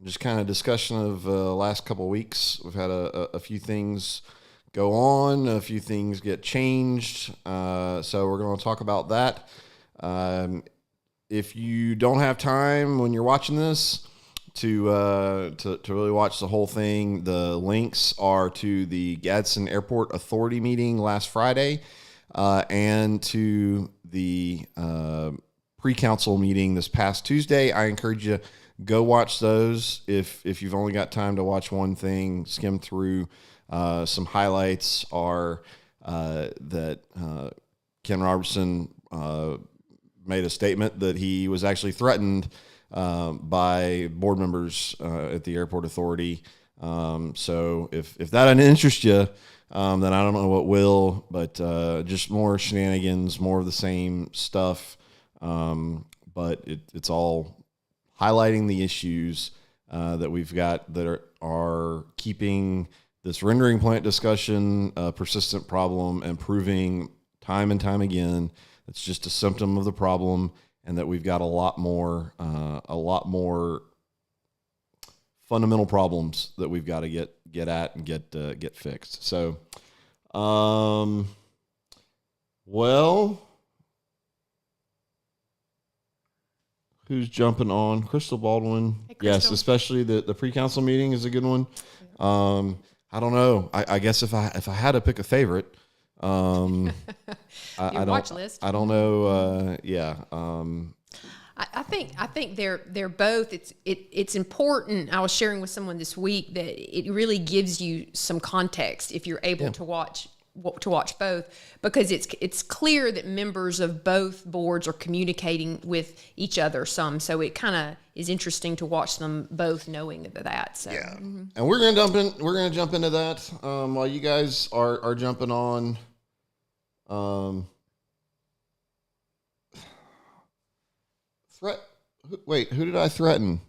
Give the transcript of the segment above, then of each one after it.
just kind of discussion of last couple of weeks. We've had a few things go on, a few things get changed. So we're going to talk about that. If you don't have time when you're watching this to really watch the whole thing, the links are to the Gadsden Airport Authority meeting last Friday and to the pre-council meeting this past Tuesday. I encourage you, go watch those. If you've only got time to watch one thing, skim through. Some highlights are that Ken Robertson made a statement that he was actually threatened by board members at the Airport Authority. So if that doesn't interest you, then I don't know what will. But just more shenanigans, more of the same stuff. But it's all highlighting the issues that we've got that are keeping this rendering plant discussion a persistent problem, and proving time and time again it's just a symptom of the problem, and that we've got a lot more fundamental problems that we've got to get at and get fixed. So, well, who's jumping on? Crystal Baldwin. Hey, Crystal. Yes, especially the pre-council meeting is a good one. I don't know. I guess if I had to pick a favorite, I don't. Watch list. I don't know. I think they're both. It's important. I was sharing with someone this week that it really gives you some context if you're able to watch both, because it's clear that members of both boards are communicating with each other some. So it kind of is interesting to watch them both, knowing that. So yeah, and we're gonna jump into that while you guys are jumping on. Wait, who did I threaten?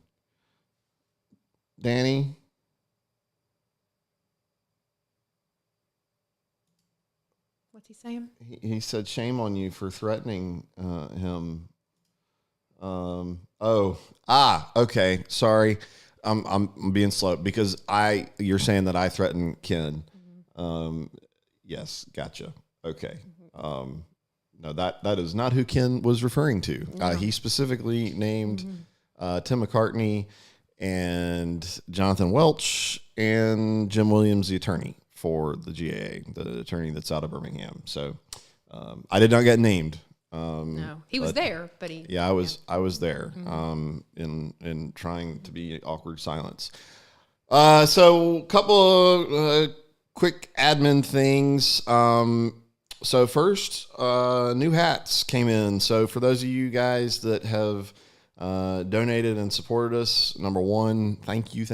Danny? What's he saying? He said, shame on you for threatening him. Okay. Sorry. I'm being slow because you're saying that I threatened Ken. Yes. Gotcha. Okay. No, that is not who Ken was referring to. No. He specifically named Tim McCartney and Jonathan Welch and Jim Williams, the attorney for the GAA, the attorney that's out of Birmingham. So I did not get named. No, he was there, but he. Yeah, I was there in trying to be awkward silence. So a couple of quick admin things. So first, new hats came in. So for those of you guys that have donated and supported us, number one, thank you.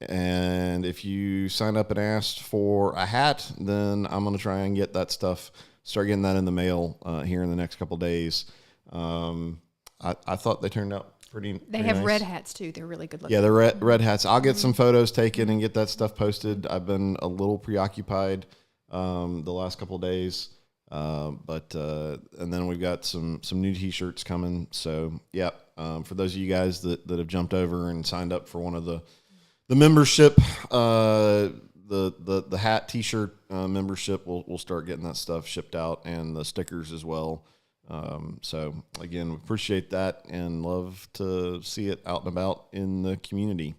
And if you signed up and asked for a hat, then I'm going to try and get that stuff, start getting that in the mail here in the next couple of days. I thought they turned out pretty They have nice. red hats too. They're really good looking. Yeah, the red hats. I'll get some photos taken and get that stuff posted. I've been a little preoccupied the last couple of days. But and then we've got some new t-shirts coming. So yeah, for those of you guys that have jumped over and signed up for one of the membership, the hat t-shirt membership, we'll start getting that stuff shipped out, and the stickers as well. So again, we appreciate that and love to see it out and about in the community.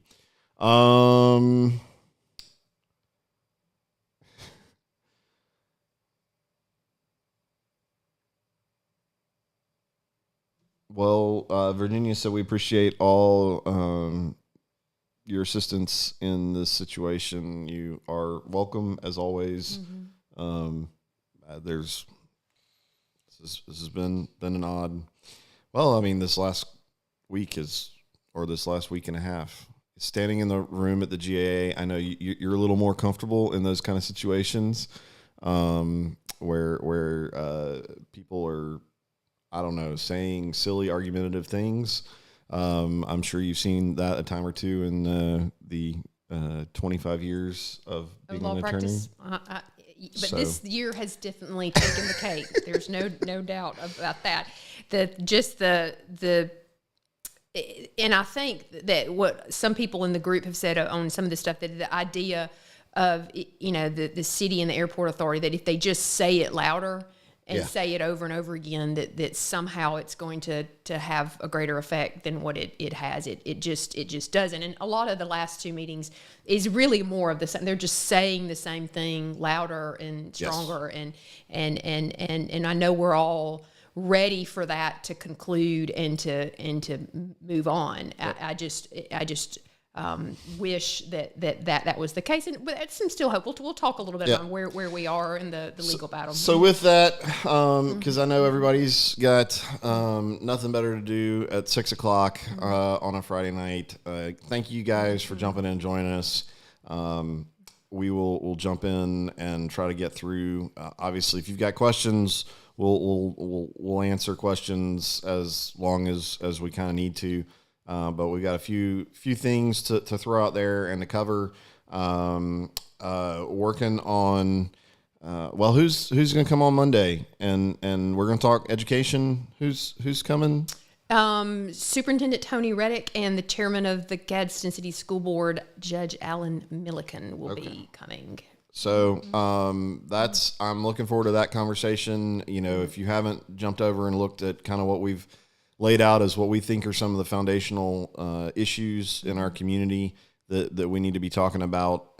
Well, Virginia said we appreciate all your assistance in this situation. You are welcome as always. This has been an odd. Well, I mean, this last week this last week and a half. Standing in the room at the GAA, I know you're a little more comfortable in those kind of situations, where people are, I don't know, saying silly argumentative things. I'm sure you've seen that a time or two in the 25 years of being law an attorney. practice. But this year has definitely taken the cake. There's no doubt about that. and I think that what some people in the group have said on some of the stuff, that the idea of, the city and the airport authority, that if they just say it louder and say it over and over again, that somehow it's going to have a greater effect than what it has. It just doesn't. And a lot of the last two meetings is really more of the same. They're just saying the same thing louder and stronger. Yes. And I know we're all ready for that to conclude and to move on. Yep. I just wish that was the case, but it's still hope. We'll talk a little bit on where we are in the legal battle. So with that, because I know everybody's got nothing better to do at 6:00 on a Friday night. Thank you guys for jumping in and joining us. We'll jump in and try to get through. Obviously, if you've got questions, we'll answer questions as long as we kind of need to. But we've got a few things to throw out there and to cover. Working on who's going to come on Monday, and we're going to talk education. Who's coming? Superintendent Tony Reddick and the chairman of the Gadsden City School Board, Judge Alan Milliken, will be coming. So I'm looking forward to that conversation. If you haven't jumped over and looked at kind of what we've laid out as what we think are some of the foundational issues in our community that we need to be talking about,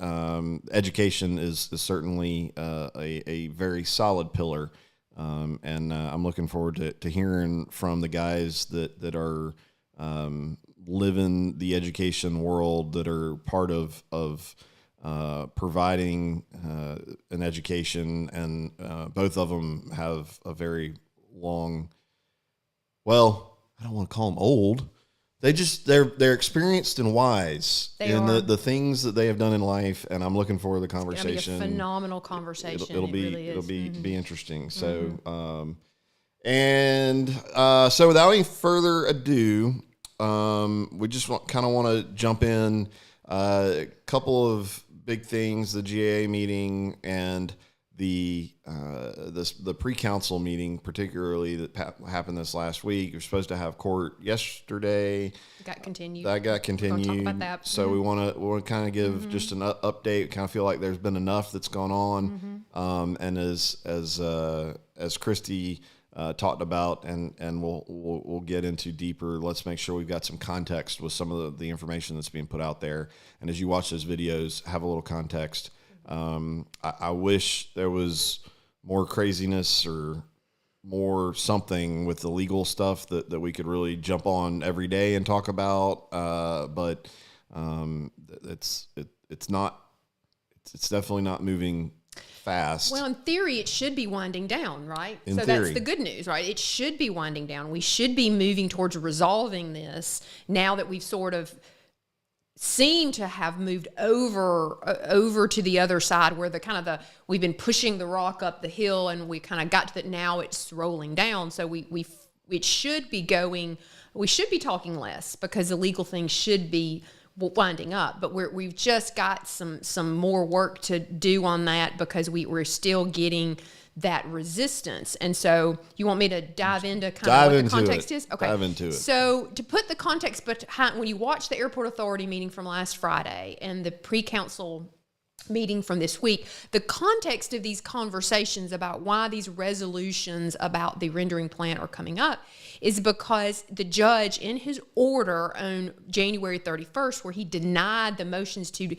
education is certainly a very solid pillar. And I'm looking forward to hearing from the guys that are living the education world, that are part of providing an education, and both of them have a very long, well, I don't want to call them old. They're experienced and wise in the things that they have done in life, and I'm looking forward to the conversation. It's gonna be a phenomenal conversation. It'll be interesting. So, so without any further ado, we just want to jump in. A couple of big things: the GAA meeting and the pre-council meeting, particularly that happened this last week. You're supposed to have court yesterday. That got continued. We'll talk about that. So we want to kind of give just an update. Kind of feel like there's been enough that's gone on. And as Christie talked about, and we'll get into deeper. Let's make sure we've got some context with some of the information that's being put out there. And as you watch those videos, have a little context. I wish there was more craziness or more something with the legal stuff that we could really jump on every day and talk about. But it's definitely not moving fast. Well, in theory, it should be winding down, right? In theory. That's the good news, right? It should be winding down. We should be moving towards resolving this now that we've sort of seem to have moved over to the other side, where we've been pushing the rock up the hill, and we kind of got to that. Now it's rolling down. So it should be going. We should be talking less, because the legal thing should be winding up. But we've just got some more work to do on that, because we're still getting that resistance. And so you want me to dive into what the context is? Okay. Dive into it. So to put the context behind, when you watch the airport authority meeting from last Friday and the pre-council meeting from this week, the context of these conversations about why these resolutions about the rendering plant are coming up is because the judge, in his order on January 31st, where he denied the motions to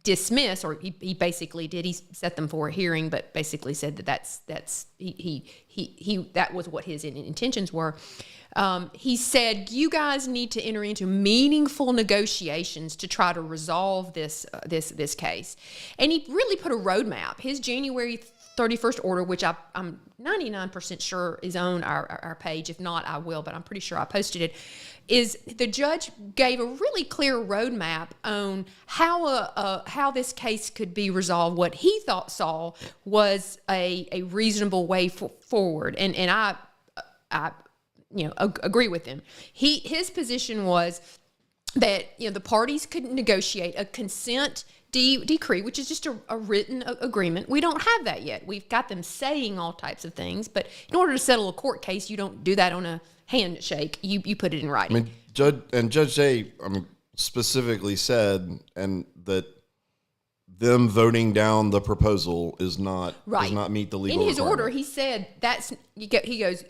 dismiss, or he basically did, he set them for a hearing, but basically said that that was what his intentions were. He said, you guys need to enter into meaningful negotiations to try to resolve this case. And he really put a roadmap. His January 31st order, which I'm 99% sure is on our page. If not, I will, but I'm pretty sure I posted it, is the judge gave a really clear roadmap on how this case could be resolved, what he saw was a reasonable way forward. And I agree with him. His position was that the parties could negotiate a consent decree, which is just a written agreement. We don't have that yet. We've got them saying all types of things, but in order to settle a court case, you don't do that on a handshake. You put it in writing. I mean, Judge Day, specifically said, and that them voting down the proposal does not meet the legal in his requirement. order. He said he goes,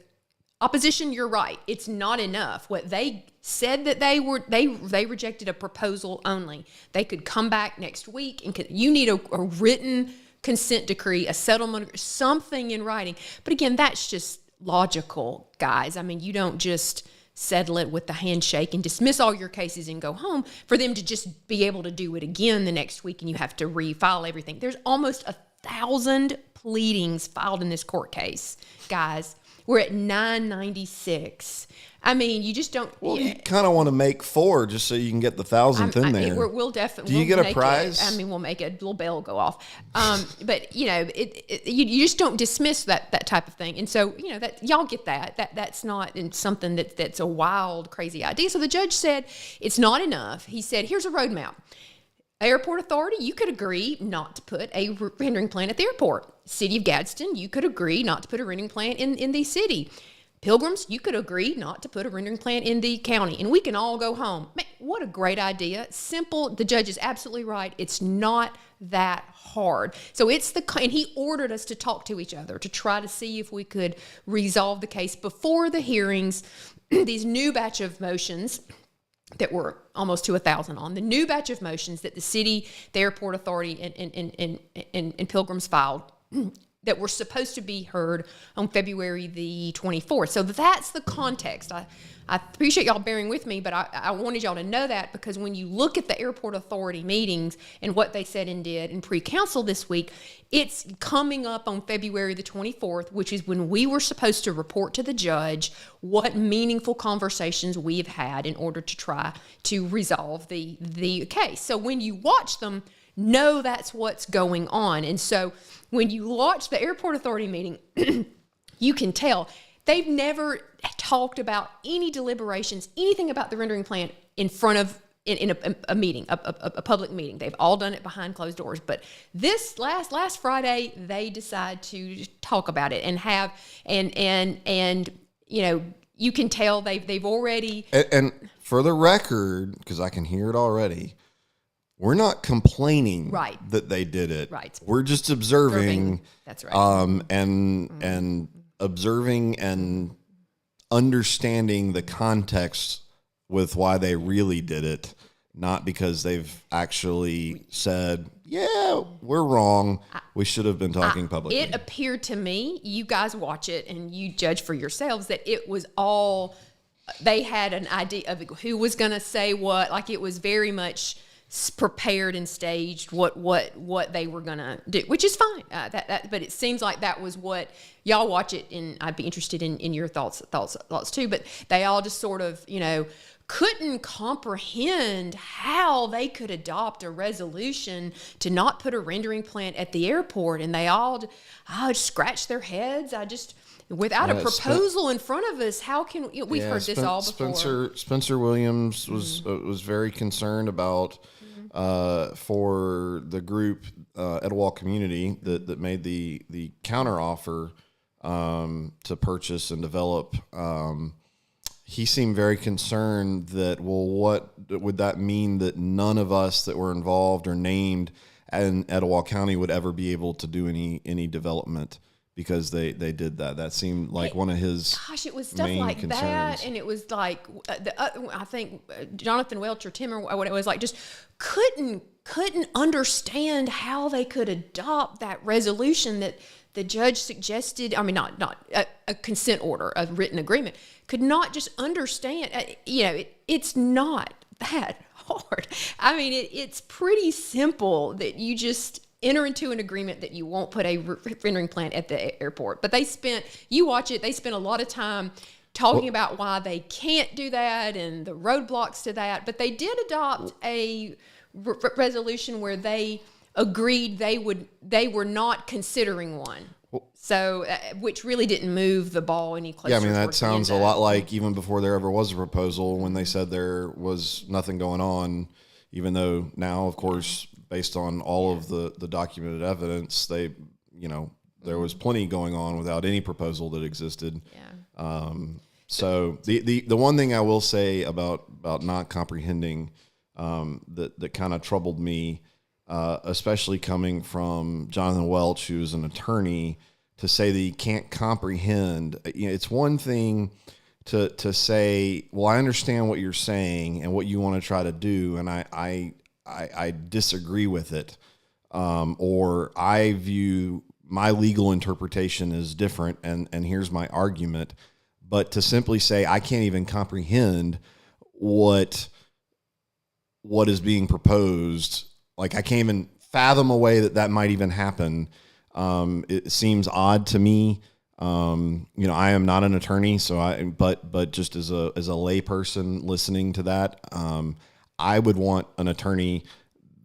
opposition, you're right. It's not enough. What they said that they rejected a proposal only. They could come back next week and you need a written consent decree, a settlement, something in writing. But again, that's just logical, guys. I mean, you don't just settle it with the handshake and dismiss all your cases and go home for them to just be able to do it again the next week and you have to refile everything. There's almost 1,000 pleadings filed in this court case, guys. We're at 996. I mean, you just don't. Well, you kind of want to make 4 just so you can get the 1,000th in there. We'll definitely. Do you get a prize? We'll make a little bell go off. But you just don't dismiss that type of thing. And so that y'all get that's not something that's a wild, crazy idea. So the judge said it's not enough. He said, here's a roadmap. Airport Authority, you could agree not to put a rendering plant at the airport. City of Gadsden, you could agree not to put a rendering plant in the city. Pilgrims, you could agree not to put a rendering plant in the county, and we can all go home. Man, what a great idea. Simple. The judge is absolutely right. It's not that hard. So and he ordered us to talk to each other to try to see if we could resolve the case before the hearings. These new batch of motions that were almost to 1,000 on, the new batch of motions that the city, the Airport Authority, and Pilgrims filed that were supposed to be heard on February the 24th. So that's the context. I appreciate y'all bearing with me, but I wanted y'all to know that because when you look at the Airport Authority meetings and what they said and did in pre-council this week, it's coming up on February the 24th, which is when we were supposed to report to the judge what meaningful conversations we have had in order to try to resolve the case. So when you watch them, know that's what's going on. And so when you watch the Airport Authority meeting, you can tell they've never talked about any deliberations, anything about the rendering plant in front of in a meeting, a public meeting. They've all done it behind closed doors. But this last Friday, they decide to talk about it and have and you can tell they've already. And for the record, because I can hear it already, we're not complaining that they did it. Right. We're just observing. That's right. And observing and understanding the context with why they really did it, not because they've actually said, yeah, we're wrong. We should have been talking publicly. It appeared to me, you guys watch it and you judge for yourselves, that it was all, they had an idea of who was going to say what. Like it was very much prepared and staged what they were gonna do, which is fine. But it seems like that was what y'all watch it, and I'd be interested in your thoughts too. But they all just sort of couldn't comprehend how they could adopt a resolution to not put a rendering plant at the airport, and they all just scratched their heads. Without a proposal in front of us, how can we've heard this all before? Spencer Williams was very concerned about for the group Etowah Community that made the counter offer to purchase and develop. He seemed very concerned that, well, what would that mean that none of us that were involved or named in Etowah County would ever be able to do any development because they did that. That seemed like one of his it was stuff main like concerns. that, and it was like I think Jonathan Welch or Tim or what it was like just couldn't understand how they could adopt that resolution that the judge suggested. I mean, not a consent order, a written agreement. Could not just understand. It's not that hard. I mean, it's pretty simple that you just enter into an agreement that you won't put a rendering plant at the airport. But you watch it, they spent a lot of time talking about why they can't do that and the roadblocks to that. But they did adopt a resolution where they agreed they were not considering one. So, which really didn't move the ball any closer. Yeah, I mean, that sounds a lot like even before there ever was a proposal when they said there was nothing going on, even though now, of course, based on all of the documented evidence, there was plenty going on without any proposal that existed. Yeah. So the one thing I will say about not comprehending that kind of troubled me, especially coming from Jonathan Welch, who is an attorney, to say that he can't comprehend. It's one thing to say, well, I understand what you're saying and what you want to try to do, and I disagree with it, or I view my legal interpretation is different, and here's my argument. But to simply say I can't even comprehend what is being proposed, like I can't even fathom a way that might even happen. It seems odd to me. I am not an attorney, so but just as a layperson listening to that, I would want an attorney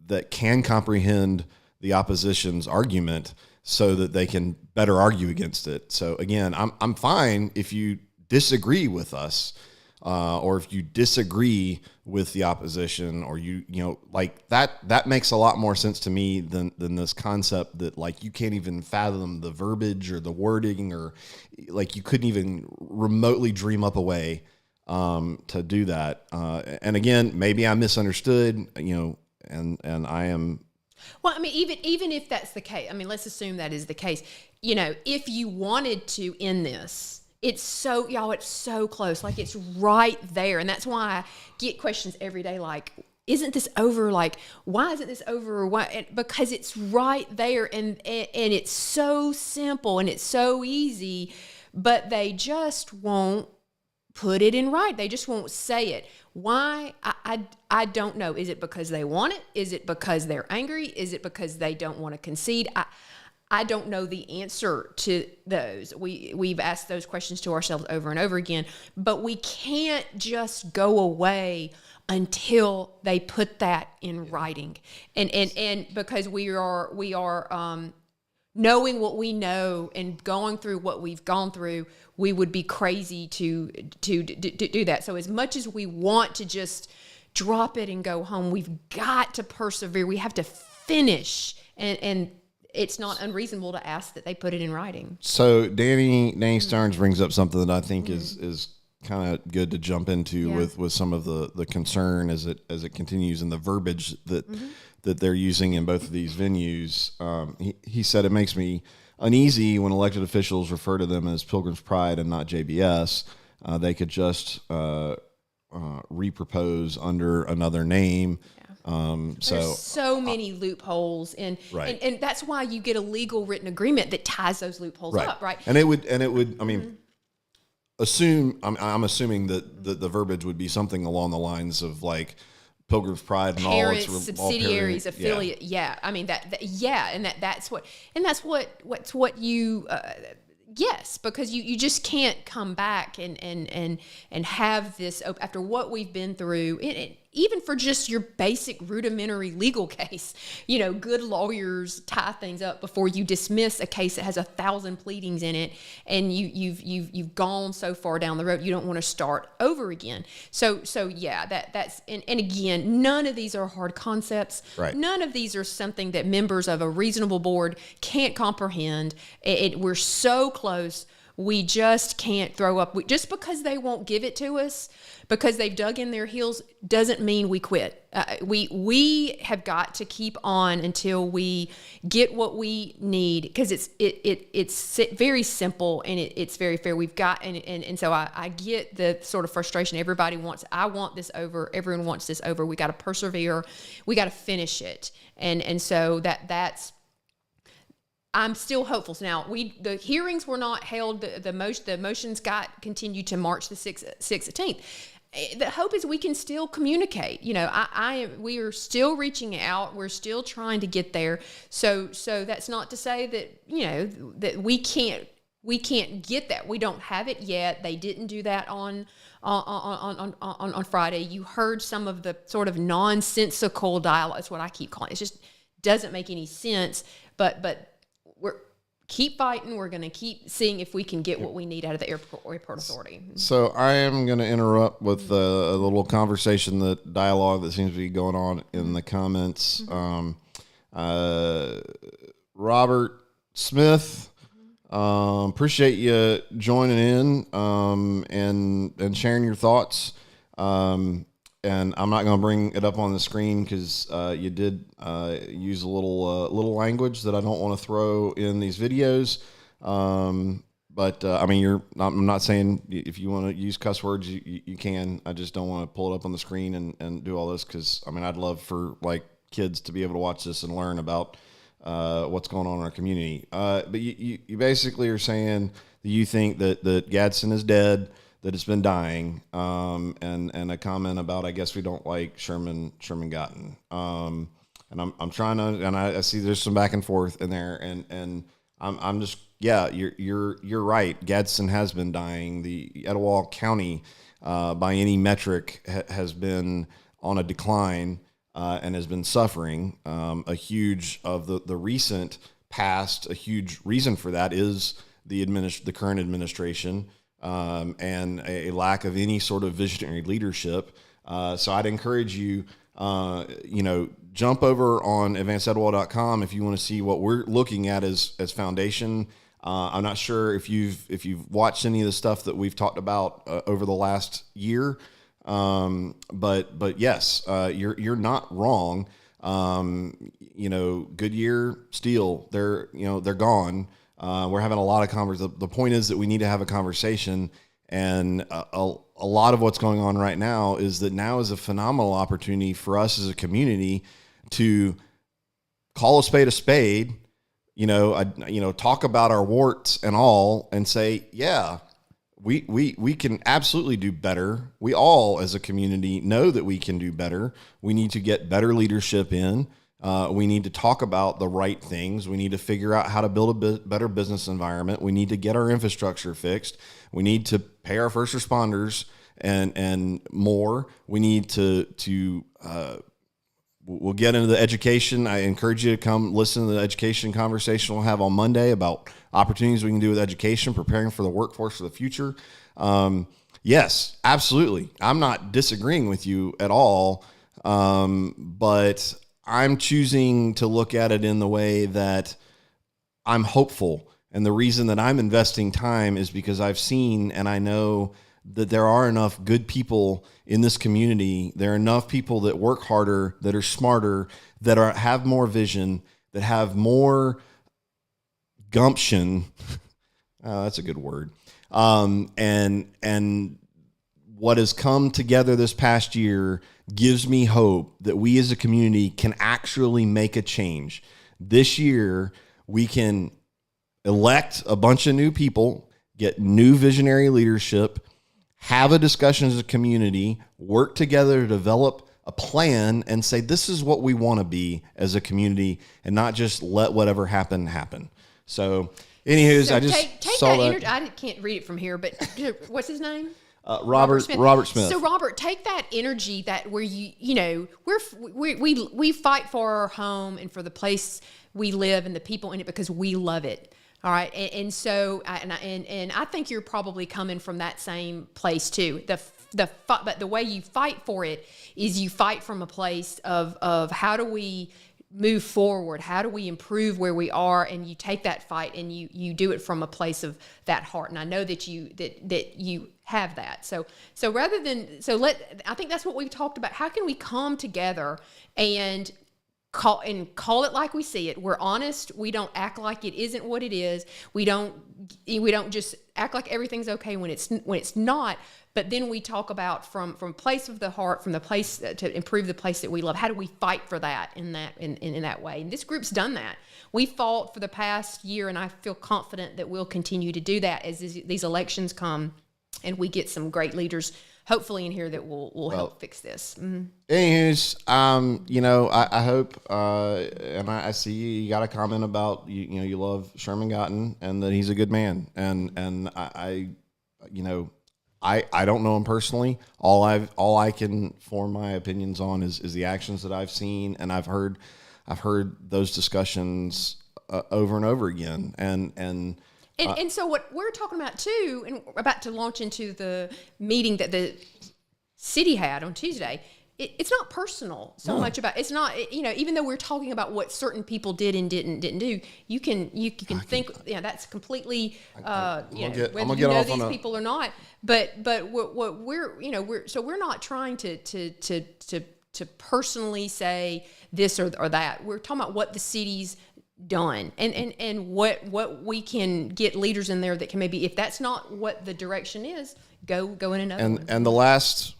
that can comprehend the opposition's argument so that they can better argue against it. So again, I'm fine if you disagree with us, or if you disagree with the opposition, or like that makes a lot more sense to me than this concept that like you can't even fathom the verbiage or the wording, or like you couldn't even remotely dream up a way to do that. And again, maybe I misunderstood, and I am. Well, I mean, even if that's the case, I mean, let's assume that is the case. If you wanted to end this, it's so close. Like, it's right there. And that's why I get questions every day like, isn't this over? Like, why isn't this over? Why? Because it's right there, and it's so simple and it's so easy, but they just won't put it in right. They just won't say it. Why? I don't know. Is it because they want it? Is it because they're angry? Is it because they don't want to concede? I don't know the answer to those. We've asked those questions to ourselves over and over again, but we can't just go away until they put that in writing. And because we are knowing what we know and going through what we've gone through, we would be crazy to do that. So as much as we want to just drop it and go home, we've got to persevere. We have to finish, and it's not unreasonable to ask that they put it in writing. So Danny Stearns brings up something that I think is kind of good to jump into with some of the concern as it continues in the verbiage that they're using in both of these venues. He said it makes me uneasy when elected officials refer to them as Pilgrims Pride and not JBS. They could just repropose under another name. There's so many loopholes, and that's why you get a legal written agreement that ties those loopholes up, right? And it would. I mean, I'm assuming that the verbiage would be something along the lines of like Pilgrims Pride and parents, all its subsidiaries, affiliate. Yeah, I mean that's what you. Yes, because you just can't come back and have this after what we've been through. Even for just your basic rudimentary legal case, good lawyers tie things up before you dismiss a case that has 1,000 pleadings in it, and you've gone so far down the road you don't want to start over again. So yeah, that's and again, none of these are hard concepts. Right. None of these are something that members of a reasonable board can't comprehend. We're so close. We just can't throw up. Just because they won't give it to us, because they've dug in their heels, doesn't mean we quit. We have got to keep on until we get what we need, because it's very simple and it's very fair. We've got and so I get the sort of frustration. I want this over. Everyone wants this over. We got to persevere. We got to finish it. And so that's. I'm still hopeful. So now the hearings were not held. The motions continued to March the 16th. The hope is we can still communicate. We are still reaching out. We're still trying to get there. So that's not to say that that we can't get that. We don't have it yet. They didn't do that on Friday. You heard some of the sort of nonsensical dialogue. That's what I keep calling it. It just doesn't make any sense. But we're keep fighting. We're going to keep seeing if we can get what we need out of the airport authority. So I am going to interrupt with a little conversation, dialogue that seems to be going on in the comments. Robert Smith Appreciate you joining in and sharing your thoughts. And I'm not going to bring it up on the screen because you did use a little language that I don't want to throw in these videos. But I mean, I'm not saying if you want to use cuss words, you can. I just don't want to pull it up on the screen and do all this because I mean, I'd love for like kids to be able to watch this and learn about what's going on in our community. But you basically are saying that you think that Gadsden is dead, that it's been dying, and a comment about I guess we don't like Sherman gotten. And I'm trying to, and I see there's some back and forth in there, and I'm just. Yeah, you're right. Gadsden has been dying. The Etowah County, by any metric, has been on a decline and has been suffering. A huge of the recent past. A huge reason for that is the current administration and a lack of any sort of visionary leadership. So I'd encourage you, jump over on advancedetowah.com if you want to see what we're looking at as foundation. I'm not sure if you've watched any of the stuff that we've talked about over the last year, but yes, you're not wrong. Goodyear Steel, they're gone. We're having a lot of conversations. The point is that we need to have a conversation, and a lot of what's going on right now is that now is a phenomenal opportunity for us as a community to call a spade. Talk about our warts and all and say, yeah, we can absolutely do better. We all as a community know that we can do better. We need to get better leadership in. We need to talk about the right things. We need to figure out how to build a better business environment. We need to get our infrastructure fixed. We need to pay our first responders and more. We need to we'll get into the education. I encourage you to come listen to the education conversation we'll have on Monday about opportunities we can do with education, preparing for the workforce for the future. Yes, absolutely. I'm not disagreeing with you at all, but I'm choosing to look at it in the way that I'm hopeful. And the reason that I'm investing time is because I've seen and I know that there are enough good people in this community. There are enough people that work harder, that are smarter, that have more vision, that have more gumption. That's a good word. And what has come together this past year gives me hope that we as a community can actually make a change. This year, we can elect a bunch of new people, get new visionary leadership, have a discussion as a community, work together to develop a plan and say, this is what we want to be as a community and not just let whatever happen. So, anywho, I just take saw that that. energy. I can't read it from here, but what's his name? Robert Smith. So Robert, take that energy that where we fight for our home and for the place we live and the people in it because we love it. All right, and so I think you're probably coming from that same place too. But the way you fight for it is you fight from a place of how do we move forward, how do we improve where we are, and you take that fight and you do it from a place of that heart. And I know that you have that. So I think that's what we've talked about. How can we come together and call it like we see it? We're honest. We don't act like it isn't what it is. We don't just act like everything's okay when it's not. But then we talk about from place of the heart, from the place to improve the place that we love. How do we fight for that in that way? And this group's done that. We fought for the past year, and I feel confident that we'll continue to do that as these elections come, and we get some great leaders hopefully in here that will help fix this. Mm-hmm. Anyways, I hope, and I see you got a comment about you love Sherman Gotten and that he's a good man, and I don't know him personally. All I can form my opinions on is the actions that I've seen, and I've heard those discussions over and over again, And so what we're talking about too, and we're about to launch into the meeting that the city had on Tuesday, it's not personal so much about, it's not, even though we're talking about what certain people did and didn't do, you can think, that's completely, whether you know these people or not, but what we're not trying to personally say this or that. We're talking about what the city's done and what we can get leaders in there that can maybe, if that's not what the direction is, go in another one. And the last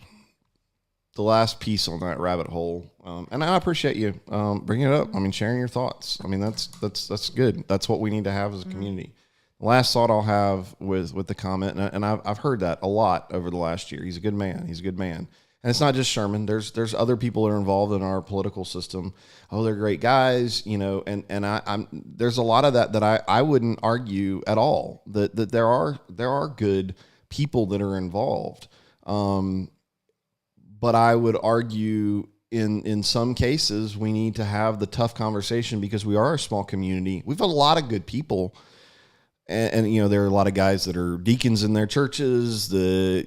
piece on that rabbit hole, and I appreciate you bringing it up. I mean, sharing your thoughts. I mean, that's good. That's what we need to have as a community. The last thought I'll have with the comment, and I've heard that a lot over the last year. He's a good man. And it's not just Sherman. There's other people that are involved in our political system. Oh, they're great guys, and I'm there's a lot of that I wouldn't argue at all that there are good people that are involved. But I would argue in some cases we need to have the tough conversation because we are a small community. We've got a lot of good people. And there are a lot of guys that are deacons in their churches that,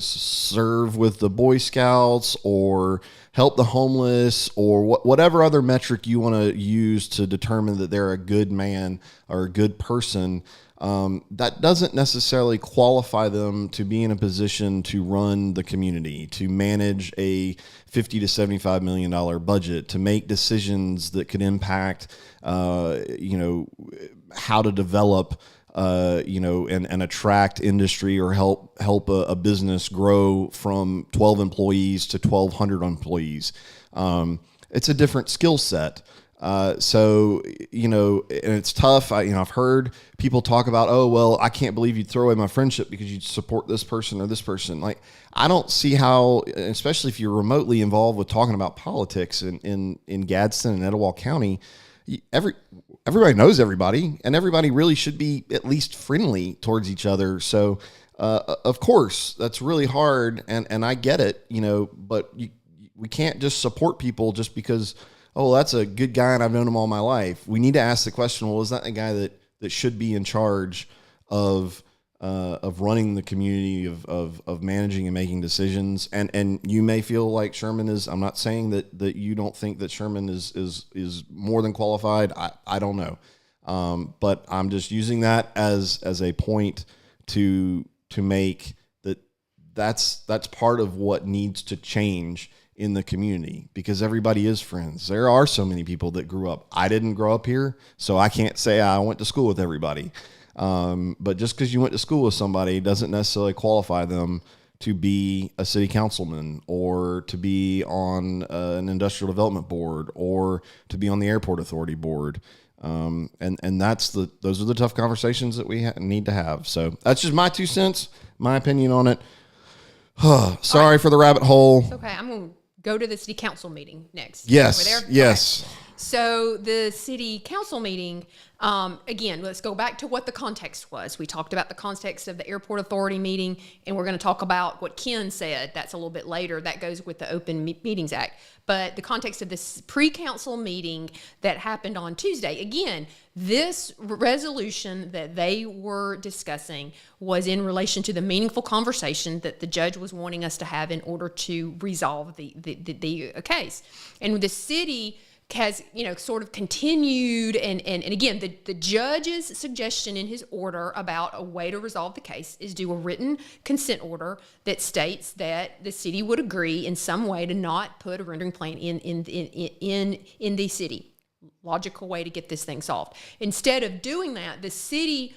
serve with the Boy Scouts or help the homeless or whatever other metric you want to use to determine that they're a good man or a good person. That doesn't necessarily qualify them to be in a position to run the community, to manage a $50 to $75 million budget, to make decisions that could impact, how to develop, and attract industry or help a business grow from 12 employees to 1,200 employees. It's a different skill set. So, and it's tough. I've heard people talk about, oh, well, I can't believe you'd throw away my friendship because you'd support this person or this person. Like, I don't see how, especially if you're remotely involved with talking about politics in Gadsden and Etowah County, everybody knows everybody, and everybody really should be at least friendly towards each other. So, of course, that's really hard, and I get it, but we can't just support people just because, oh, that's a good guy and I've known him all my life. We need to ask the question, well, is that the guy that should be in charge of running the community, of managing and making decisions? And you may feel like Sherman is, I'm not saying that you don't think that Sherman is more than qualified. I don't know. But I'm just using that as a point to make that's part of what needs to change in the community, because everybody is friends. There are so many people that grew up. I didn't grow up here, so I can't say I went to school with everybody. But just because you went to school with somebody doesn't necessarily qualify them to be a city councilman or to be on an industrial development board or to be on the airport authority board. And those are the tough conversations that we need to have. So that's just my 2 cents, my opinion on it. Sorry for the rabbit hole. It's okay. I'm going to go to the city council meeting next. Yes. Yes. Okay. So the city council meeting, again, let's go back to what the context was. We talked about the context of the airport authority meeting, and we're going to talk about what Ken said. That's a little bit later. That goes with the Open Meetings Act. But the context of this pre-council meeting that happened on Tuesday, again, this resolution that they were discussing was in relation to the meaningful conversation that the judge was wanting us to have in order to resolve the case. And the city has, sort of continued, and again, the judge's suggestion in his order about a way to resolve the case is do a written consent order that states that the city would agree in some way to not put a rendering plant in the city. Logical way to get this thing solved. Instead of doing that, the city,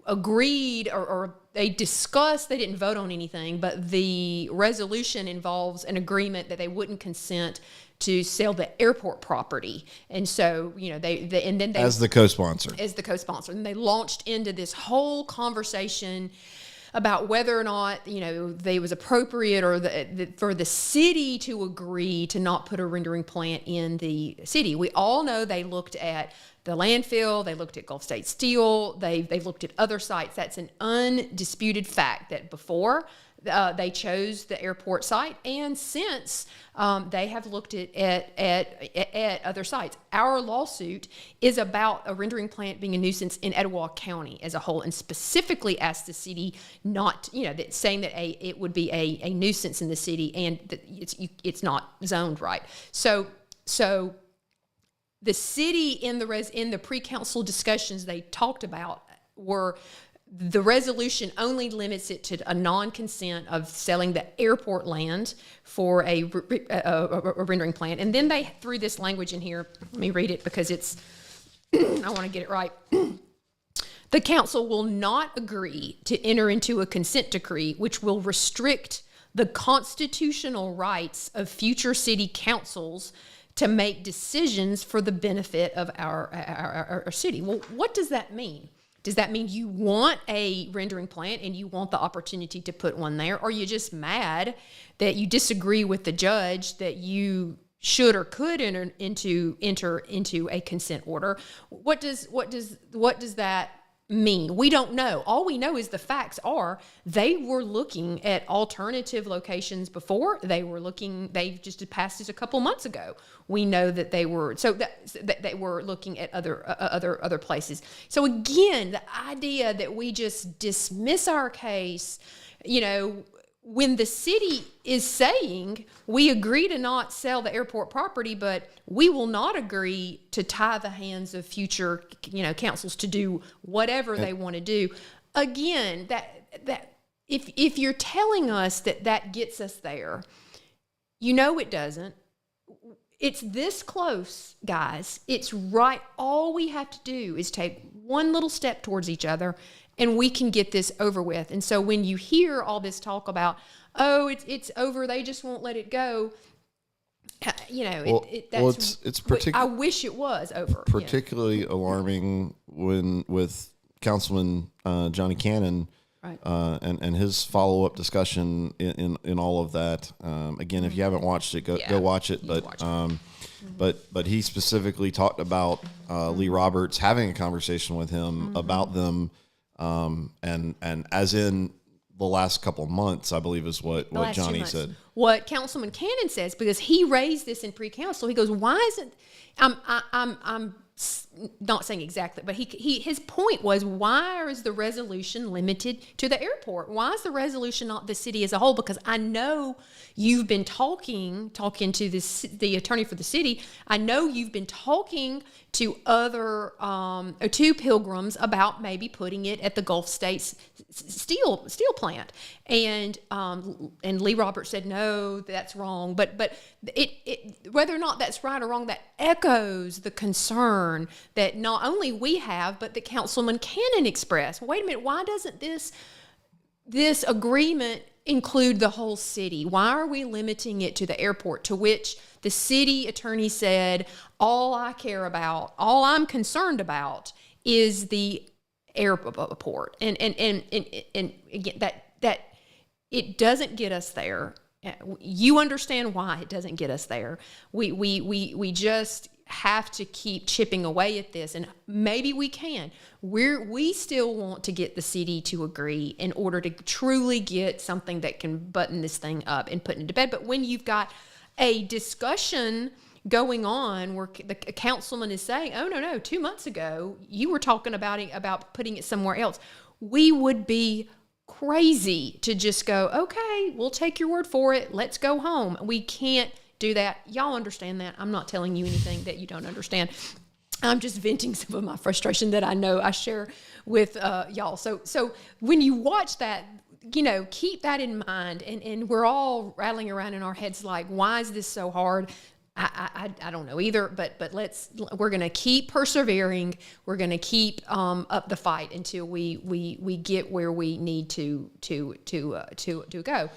agreed or they discussed, they didn't vote on anything, but the resolution involves an agreement that they wouldn't consent to sell the airport property. And so, they as the co-sponsor, and they launched into this whole conversation about whether or not, they was appropriate or for the city to agree to not put a rendering plant in the city. We all know they looked at the landfill, they looked at Gulf State Steel, they looked at other sites. That's an undisputed fact that before They chose the airport site, and since they have looked at other sites. Our lawsuit is about a rendering plant being a nuisance in Etowah County as a whole, and specifically asked the city not, saying that it would be a nuisance in the city, and that it's not zoned right. So the city in the pre-council discussions they talked about were, the resolution only limits it to a non-consent of selling the airport land for a rendering plant. And then they threw this language in here. Let me read it because it's, I want to get it right. The council will not agree to enter into a consent decree which will restrict the constitutional rights of future city councils to make decisions for the benefit of our city. Well, what does that mean? Does that mean you want a rendering plant and you want the opportunity to put one there? Or are you just mad that you disagree with the judge that you should or could enter into a consent order? What does that mean? We don't know. All we know is the facts are they were looking at alternative locations before. They just passed this a couple months ago. We know that they were, that they were looking at other places. So again, the idea that we just dismiss our case, when the city is saying we agree to not sell the airport property, but we will not agree to tie the hands of future, councils to do whatever they want to do. Again, that if you're telling us that gets us there, it doesn't. It's this close, guys. It's right. All we have to do is take one little step towards each other, and we can get this over with. And so when you hear all this talk about, it's over, they just won't let it go, it's particularly, I wish it was over. Particularly alarming with Councilman Johnny Cannon, right. And his follow-up discussion in all of that. Again, if you haven't watched it, go watch it. But he specifically talked about Lee Roberts having a conversation with him about them. And as in the last couple of months, I believe is what Johnny said. What Councilman Cannon says, because he raised this in pre-council, he goes, "Why isn't?" I'm not saying exactly, but his point was, why is the resolution limited to the airport? Why is the resolution not the city as a whole? Because I know you've been talking to the attorney for the city. I know you've been talking to other to Pilgrims about maybe putting it at the Gulf States steel plant, and Lee Roberts said no, that's wrong. But it whether or not that's right or wrong, that echoes the concern that not only we have, but that Councilman Cannon expressed. Wait a minute, why doesn't this agreement include the whole city? Why are we limiting it to the airport? To which the city attorney said, all I'm concerned about is the airport. And again, that it doesn't get us there. You understand why it doesn't get us there. We just have to keep chipping away at this, and maybe we can. We still want to get the city to agree in order to truly get something that can button this thing up and put it to bed. But when you've got a discussion going on where the councilman is saying, "Oh no, 2 months ago you were talking about putting it somewhere else," we would be crazy to just go, "Okay, we'll take your word for it. Let's go home." We can't do that. Y'all understand that. I'm not telling you anything that you don't understand. I'm just venting some of my frustration that I know I share with y'all. So when you watch that, keep that in mind. And we're all rattling around in our heads like, why is this so hard? I don't know either, but we're going to keep persevering. We're going to keep up the fight until we get where we need to go.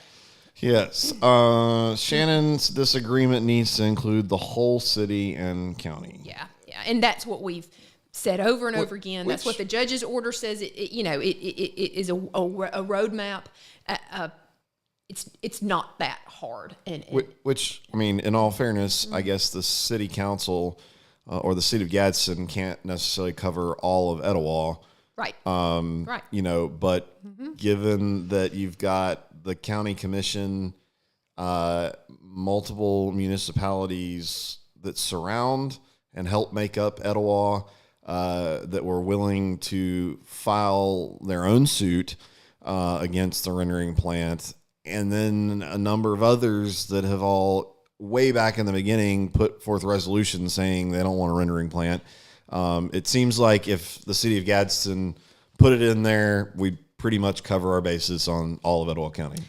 Yes. Shannon's disagreement needs to include the whole city and county. Yeah. And that's what we've said over and over again. That's what the judge's order says. It is a roadmap. It's not that hard. Which, I mean, in all fairness, I guess the city council or the city of Gadsden can't necessarily cover all of Etowah. Right. Right. You know, but given that you've got the county commission, multiple municipalities that surround and help make up Etowah, that were willing to file their own suit against the rendering plant, and then a number of others that have all way back in the beginning put forth resolutions saying they don't want a rendering plant. It seems like if the city of Gadsden put it in there, we'd pretty much cover our bases on all of Etowah County.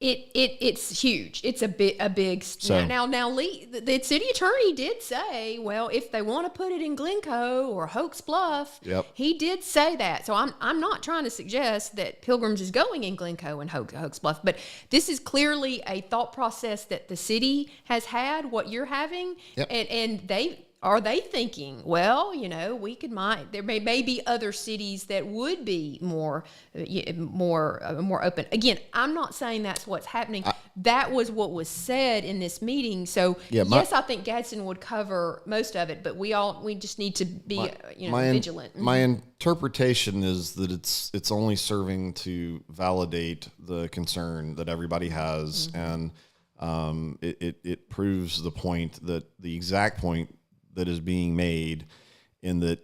It's huge. It's a big. So, now, Lee, the city attorney did say, well, if they want to put it in Glencoe or Hoax Bluff, he did say that. So I'm not trying to suggest that Pilgrims is going in Glencoe and Hoax Bluff, but this is clearly a thought process that the city has had. What you're having, and they. Are they thinking, well, you know, there may be other cities that would be more open. Again, I'm not saying that's what's happening. That was what was said in this meeting. So yes, I think Gadsden would cover most of it, but we just need to be vigilant. My interpretation is that it's only serving to validate the concern that everybody has, and it proves the exact point that is being made, in that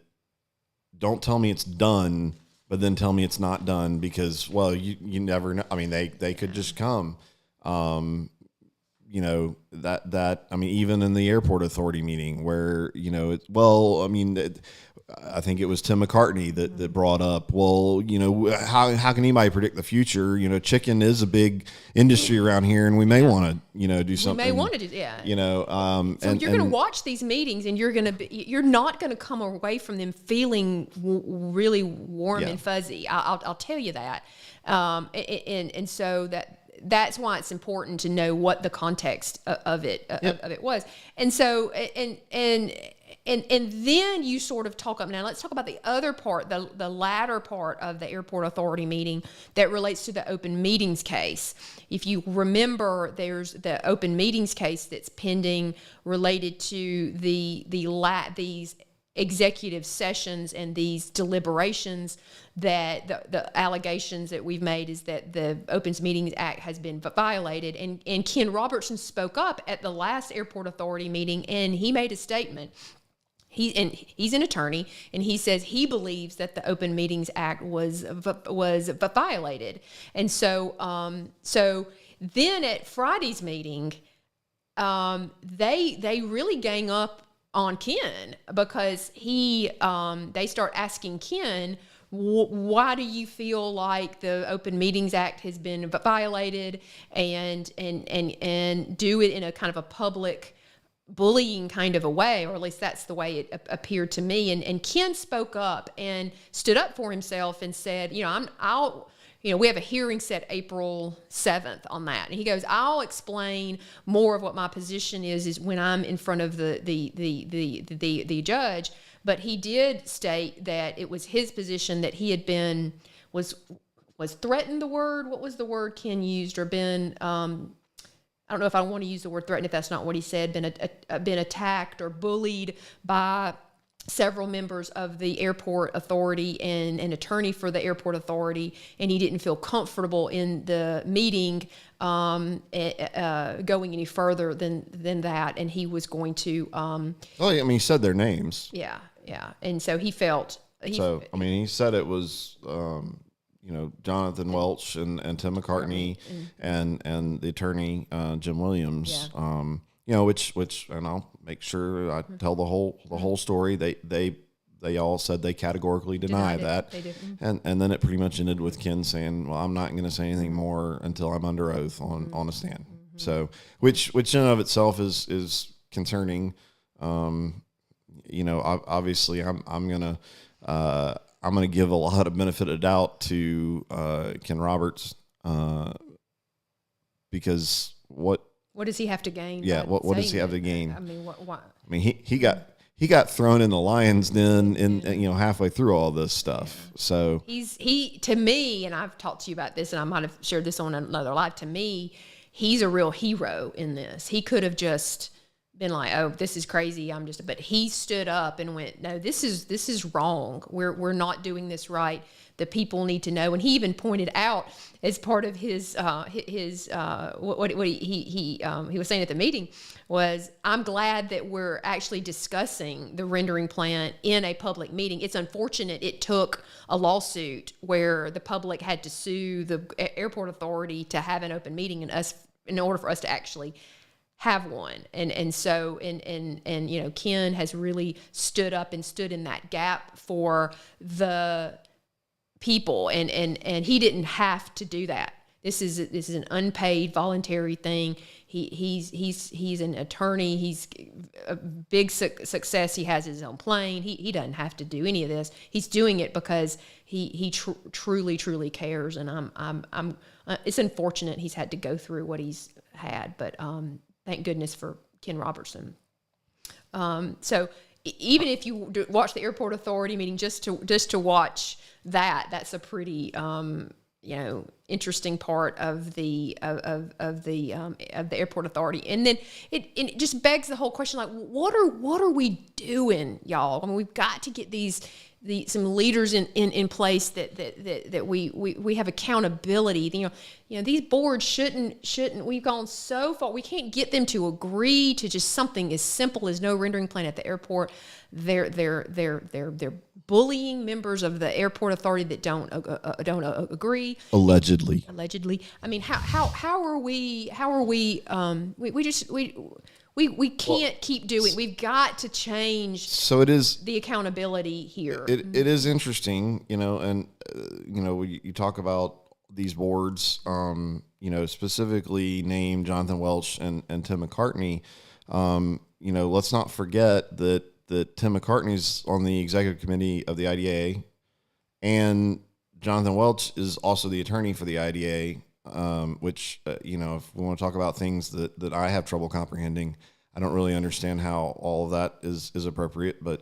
don't tell me it's done, but then tell me it's not done, because, well, you never know. I mean, they could just come, you know, that I mean, even in the airport authority meeting where, you know, I think it was Tim McCartney that brought up, well, you know, how can anybody predict the future? You know, chicken is a big industry around here, and we may want to, you know, do something. We may want to do, You know, so you're going to watch these meetings, and you're not going to come away from them feeling really warm and fuzzy. I'll tell you that. And so that's why it's important to know what the context of it was. And so and then you sort of talk up. Now let's talk about the other part, the latter part of the airport authority meeting that relates to the open meetings case. If you remember, there's the open meetings case that's pending related to these executive sessions and these deliberations, that the allegations that we've made is that the Open Meetings Act has been violated. And Ken Robertson spoke up at the last airport authority meeting, and he made a statement. He's an attorney, and he says he believes that the Open Meetings Act was violated. And so then at Friday's meeting, they really gang up on Ken, because they start asking Ken, why do you feel like the Open Meetings Act has been violated, and do it in a kind of a public bullying kind of a way, or at least that's the way it appeared to me. And Ken spoke up and stood up for himself and said, we have a hearing set April 7th on that. And he goes, I'll explain more of what my position is when I'm in front of the judge. But he did state that it was his position that he had was threatened, what was the word Ken used, or been, I don't know if I want to use the word threatened if that's not what he said, been attacked or bullied by several members of the airport authority and an attorney for the airport authority, and he didn't feel comfortable in the meeting going any further than that, and he was going to. He said their names. Yeah, and so he felt. He said it was. Jonathan Welch and Tim McCartney and the attorney Jim Williams. Which and I'll make sure I tell the whole story. They all said they categorically deny that. They did. And then it pretty much ended with Ken saying, "Well, I'm not going to say anything more until I'm under oath on a stand." So, which in and of itself is concerning. Obviously, I'm going to give a lot of benefit of doubt to Ken Roberts because what does he have to gain? Yeah, what does he have to gain? I mean, what? I mean, he got thrown in the lion's den halfway through all this stuff. Yeah. So he to me, and I've talked to you about this, and I might have shared this on another live. To me, he's a real hero in this. He could have just been like, oh, this is crazy. But he stood up and went, no, this is wrong. We're not doing this right. The people need to know. And he even pointed out as part of his what he was saying at the meeting was, I'm glad that we're actually discussing the rendering plan in a public meeting. It's unfortunate it took a lawsuit where the public had to sue the airport authority to have an open meeting in order for us to actually have one. So Ken has really stood up and stood in that gap for the people, and he didn't have to do that. This is an unpaid voluntary thing. He's an attorney. He's a big success. He has his own plane. He doesn't have to do any of this. He's doing it because he truly cares. And I'm it's unfortunate he's had to go through what he's had, but thank goodness for Ken Robertson. So even if you watch the airport authority meeting, just to watch that's a pretty interesting part of the airport authority. And then it just begs the whole question, like, what are we doing, y'all? I mean, we've got to get some leaders in place that we have accountability. These boards shouldn't. We've gone so far. We can't get them to agree to just something as simple as no rendering plan at the airport. They're bullying members of the airport authority that don't agree. Allegedly. I mean, how are we? We can't keep doing. We've got to change. So it is the accountability here. It is interesting, and you talk about these boards, specifically named Jonathan Welch and Tim McCartney. Let's not forget that Tim McCartney's on the executive committee of the IDA, and Jonathan Welch is also the attorney for the IDA. Which, if we want to talk about things that I have trouble comprehending, I don't really understand how all of that is appropriate. But,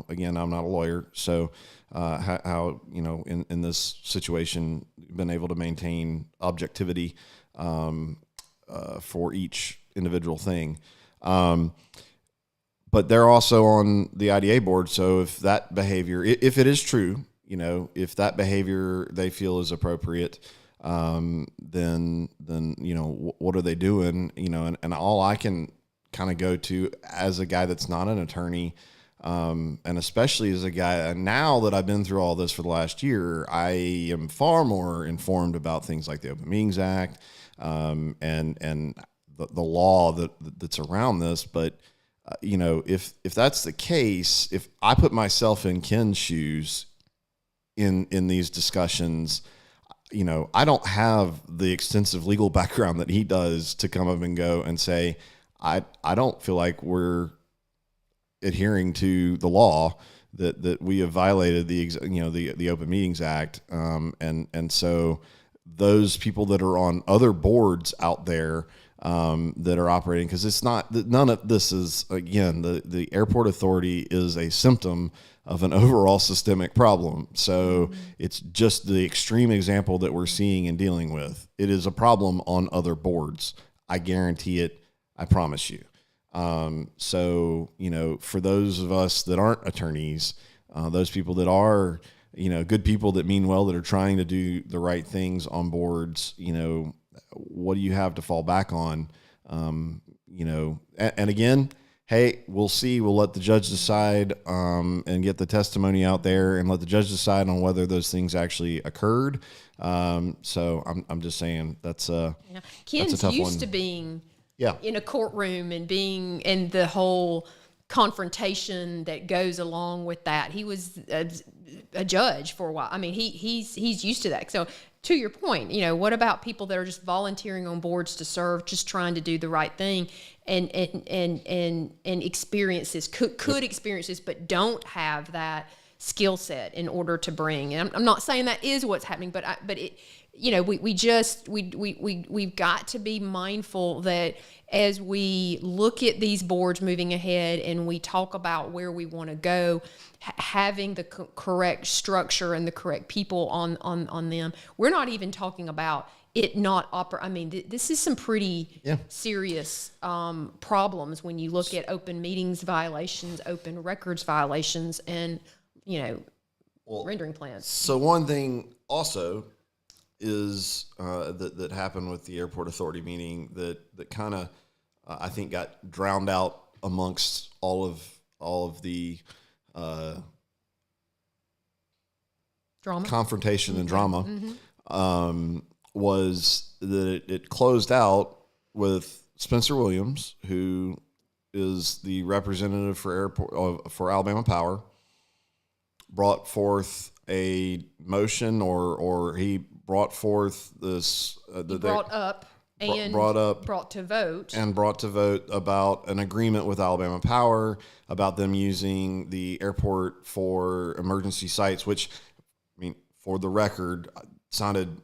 again, I'm not a lawyer. So how in this situation, been able to maintain objectivity for each individual thing. But they're also on the IDA board. So if that behavior, if it is true, if that behavior they feel is appropriate, then what are they doing? And all I can kind of go to as a guy that's not an attorney, and especially as a guy now that I've been through all this for the last year, I am far more informed about things like the Open Meetings Act, and the law that's around this. But if that's the case, if I put myself in Ken's shoes in these discussions, I don't have the extensive legal background that he does to come up and go and say, I don't feel like we're adhering to the law, that we have violated the Open Meetings Act. And so those people that are on other boards out there, that are operating, because it's not, none of this is, again, the airport authority is a symptom of an overall systemic problem. So it's just the extreme example that we're seeing and dealing with. It is a problem on other boards. I guarantee it. I promise you. So, for those of us that aren't attorneys, those people that are, good people that mean well, that are trying to do the right things on boards, what do you have to fall back on? And again, hey, we'll see. We'll let the judge decide, and get the testimony out there, and let the judge decide on whether those things actually occurred. So I'm just saying that's Ken's that's a tough used one. to being in a courtroom and being in the whole confrontation that goes along with that. He was a judge for a while. I mean, he's used to that. So to your point, what about people that are just volunteering on boards to serve, just trying to do the right thing, and experience this, could experience this, but don't have that skill set in order to bring. And I'm not saying that is what's happening, but we've got to be mindful that as we look at these boards moving ahead and we talk about where we want to go, having the correct structure and the correct people on them. We're not even talking about it not operate. I mean, this is some pretty serious problems when you look at open meetings violations, open records violations, and rendering plans. So one thing also is that happened with the airport authority meeting that kind of I think got drowned out amongst all of the drama, confrontation and drama. Was that it closed out with Spencer Williams, who is the representative for Alabama Power, brought forth a motion, or he brought forth this. Brought to vote about an agreement with Alabama Power about them using the airport for emergency sites, which, I mean, for the record, sounded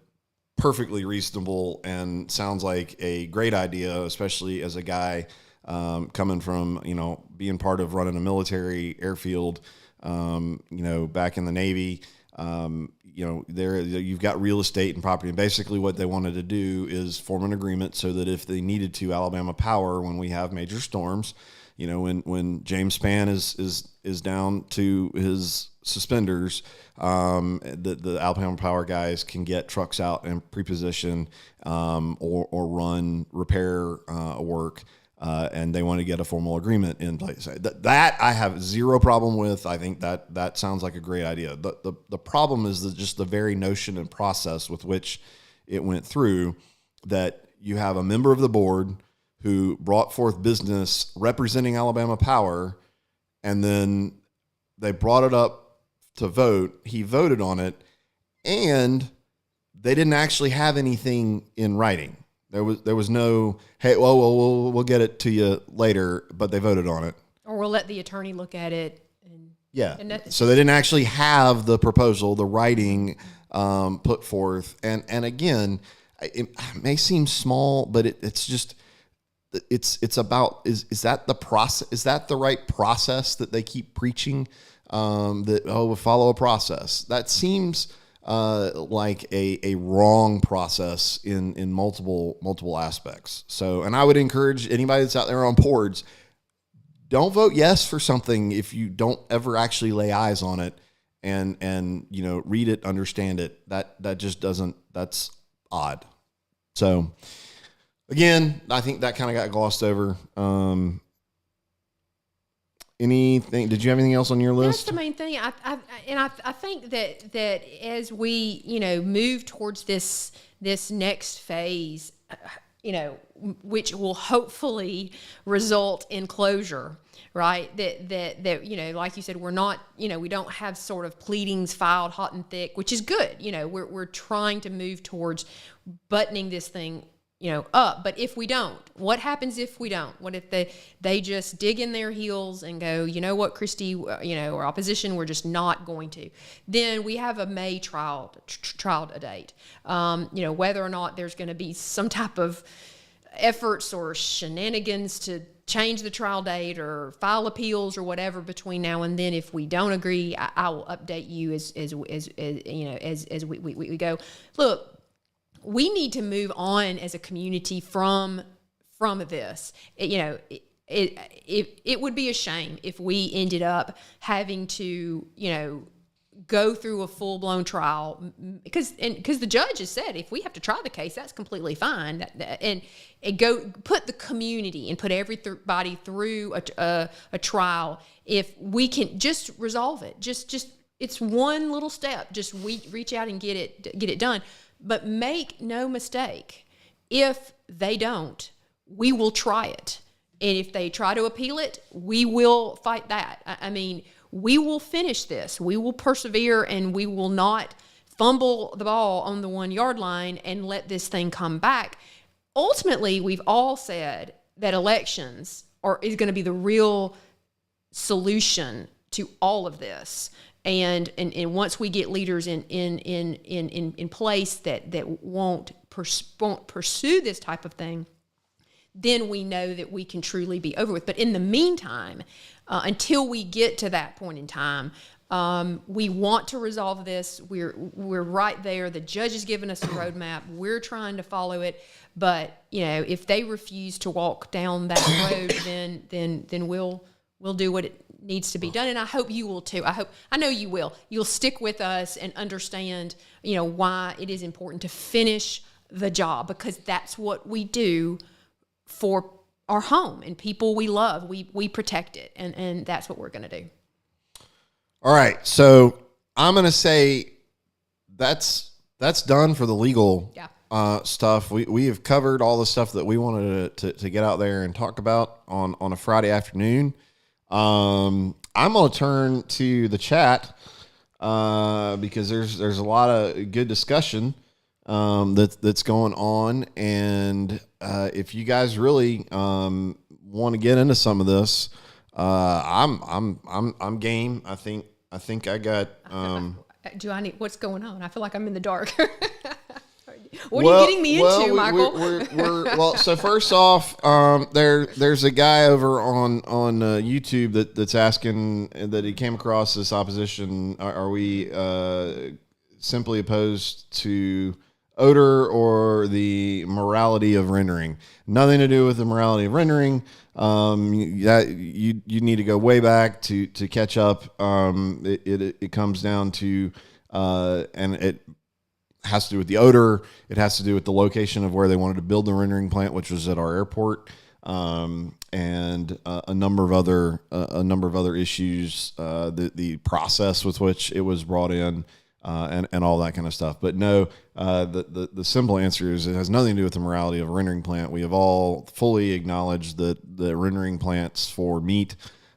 perfectly reasonable and sounds like a great idea, especially as a guy coming from, being part of running a military airfield, back in the Navy. You've got real estate and property, and basically what they wanted to do is form an agreement so that if they needed to, Alabama Power, when we have major storms, when James Spann is down to his suspenders, the Alabama Power guys can get trucks out and pre-position or run repair work. And they want to get a formal agreement in place. That I have zero problem with. I think that sounds like a great idea. The problem is just the very notion and process with which it went through, that you have a member of the board who brought forth business representing Alabama Power, and then they brought it up to vote. He voted on it, and they didn't actually have anything in writing. There was no, hey, we'll get it to you later, but they voted on it. Or we'll let the attorney look at it. So they didn't actually have the proposal, the writing put forth. And again, it may seem small, but it's just, it's about, is that the process? Is that the right process that they keep preaching? We'll follow a process. That seems like a wrong process in multiple aspects. So, and I would encourage anybody that's out there on boards, don't vote yes for something if you don't ever actually lay eyes on it and read it, understand it. That just doesn't, that's odd. So again, I think that kind of got glossed over. Anything? Did you have anything else on your list? That's the main thing. I think that as we move towards this next phase, which will hopefully result in closure, right? That like you said, we're not, we don't have sort of pleadings filed hot and thick, which is good. We're trying to move towards buttoning this thing up. But if we don't, what happens if we don't? What if they just dig in their heels and go, what, Christie, or opposition, we're just not going to. Then we have a May trial date. Whether or not there's going to be some type of efforts or shenanigans to change the trial date or file appeals or whatever between now and then. If we don't agree, I will update you as we go. Look, we need to move on as a community from this. It would be a shame if we ended up having to, go through a full-blown trial, because the judge has said if we have to try the case, that's completely fine, and go put the community and put everybody through a trial. If we can just resolve it, just it's one little step. Just we reach out and get it done. But make no mistake, if they don't, we will try it. And if they try to appeal it, we will fight that. I mean, we will finish this. We will persevere, and we will not fumble the ball on the 1 yard line and let this thing come back. Ultimately, we've all said that elections is going to be the real solution to all of this. And once we get leaders in place that won't pursue this type of thing, then we know that we can truly be over with. But in the meantime, until we get to that point in time, We want to resolve this. We're right there. The judge has given us a roadmap. We're trying to follow it. But if they refuse to walk down that road, then we'll do what it needs to be done. And I hope you will too. I know you will. You'll stick with us and understand, why it is important to finish the job, because that's what we do for our home and people we love. We protect it, and that's what we're going to do. All right, so I'm going to say that's done for the legal stuff. We have covered all the stuff that we wanted to get out there and talk about on a Friday afternoon. I'm going to turn to the chat because there's a lot of good discussion that's going on, and if you guys really want to get into some of this, I'm game. I think I got. Do I need? What's going on? I feel like I'm in the dark. What are you getting me into, Michael? Well, so first off, there's a guy over on YouTube that's asking that he came across this opposition. Are we simply opposed to odor or the morality of rendering? Nothing to do with the morality of rendering. That you need to go way back to catch up. It comes down to and it has to do with the odor. It has to do with the location of where they wanted to build the rendering plant, which was at our airport, and a number of other issues. The process with which it was brought in. And all that kind of stuff. But no, the simple answer is it has nothing to do with the morality of a rendering plant. We have all fully acknowledged that the rendering plants for meat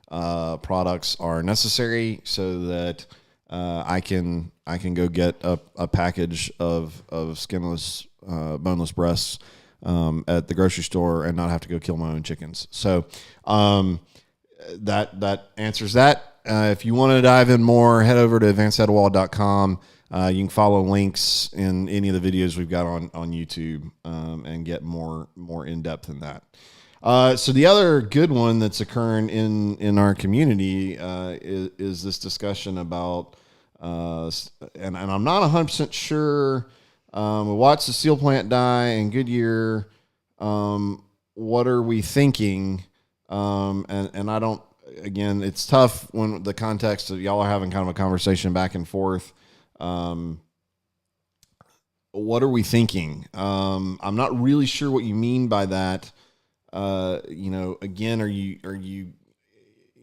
products are necessary so that I can go get a package of skinless, boneless breasts at the grocery store and not have to go kill my own chickens. So that answers that. If you want to dive in more, head over to advancedetowah.com. You can follow links in any of the videos we've got on YouTube and get more in depth in that. So the other good one that's occurring in our community is this discussion about, and I'm not 100% sure. We watched the steel plant die in Goodyear. What are we thinking? And I don't. Again, it's tough when the context of y'all are having kind of a conversation back and forth. What are we thinking? I'm not really sure what you mean by that. Again,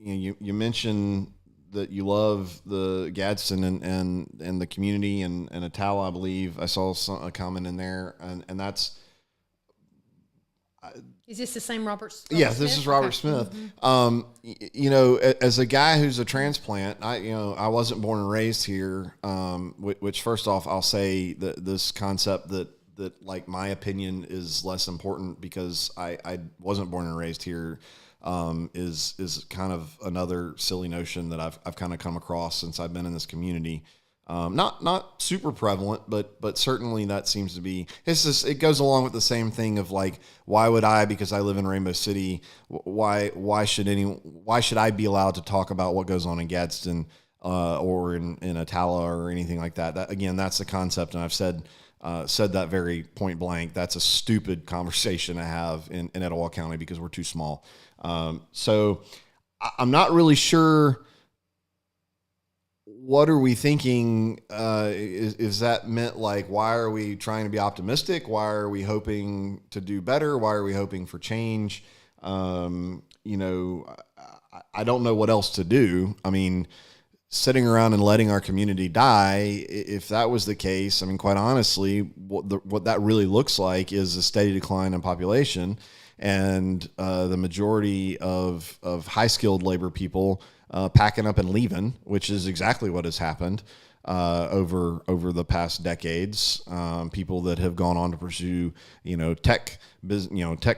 you mentioned that you love the Gadsden and the community and Etowah, I believe. I saw a comment in there, and that's. Is this the same Robert Yes, Smith? This is Robert Smith. Mm-hmm. As a guy who's a transplant, I wasn't born and raised here. Which first off, I'll say that this concept that like my opinion is less important because I wasn't born and raised here is kind of another silly notion that I've kind of come across since I've been in this community. Not super prevalent, but certainly that seems to be. It goes along with the same thing of like, why would I, because I live in Rainbow City, why should I be allowed to talk about what goes on in Gadsden or in Etowah or anything like that? That's the concept, and I've said that very point blank. That's a stupid conversation to have in Etowah County because we're too small. So I'm not really sure. What are we thinking? Is that meant like, why are we trying to be optimistic? Why are we hoping to do better? Why are we hoping for change? I don't know what else to do. I mean, sitting around and letting our community die, if that was the case, I mean, quite honestly, what that really looks like is a steady decline in population, and the majority of high-skilled labor people packing up and leaving, which is exactly what has happened over the past decades. People that have gone on to pursue, tech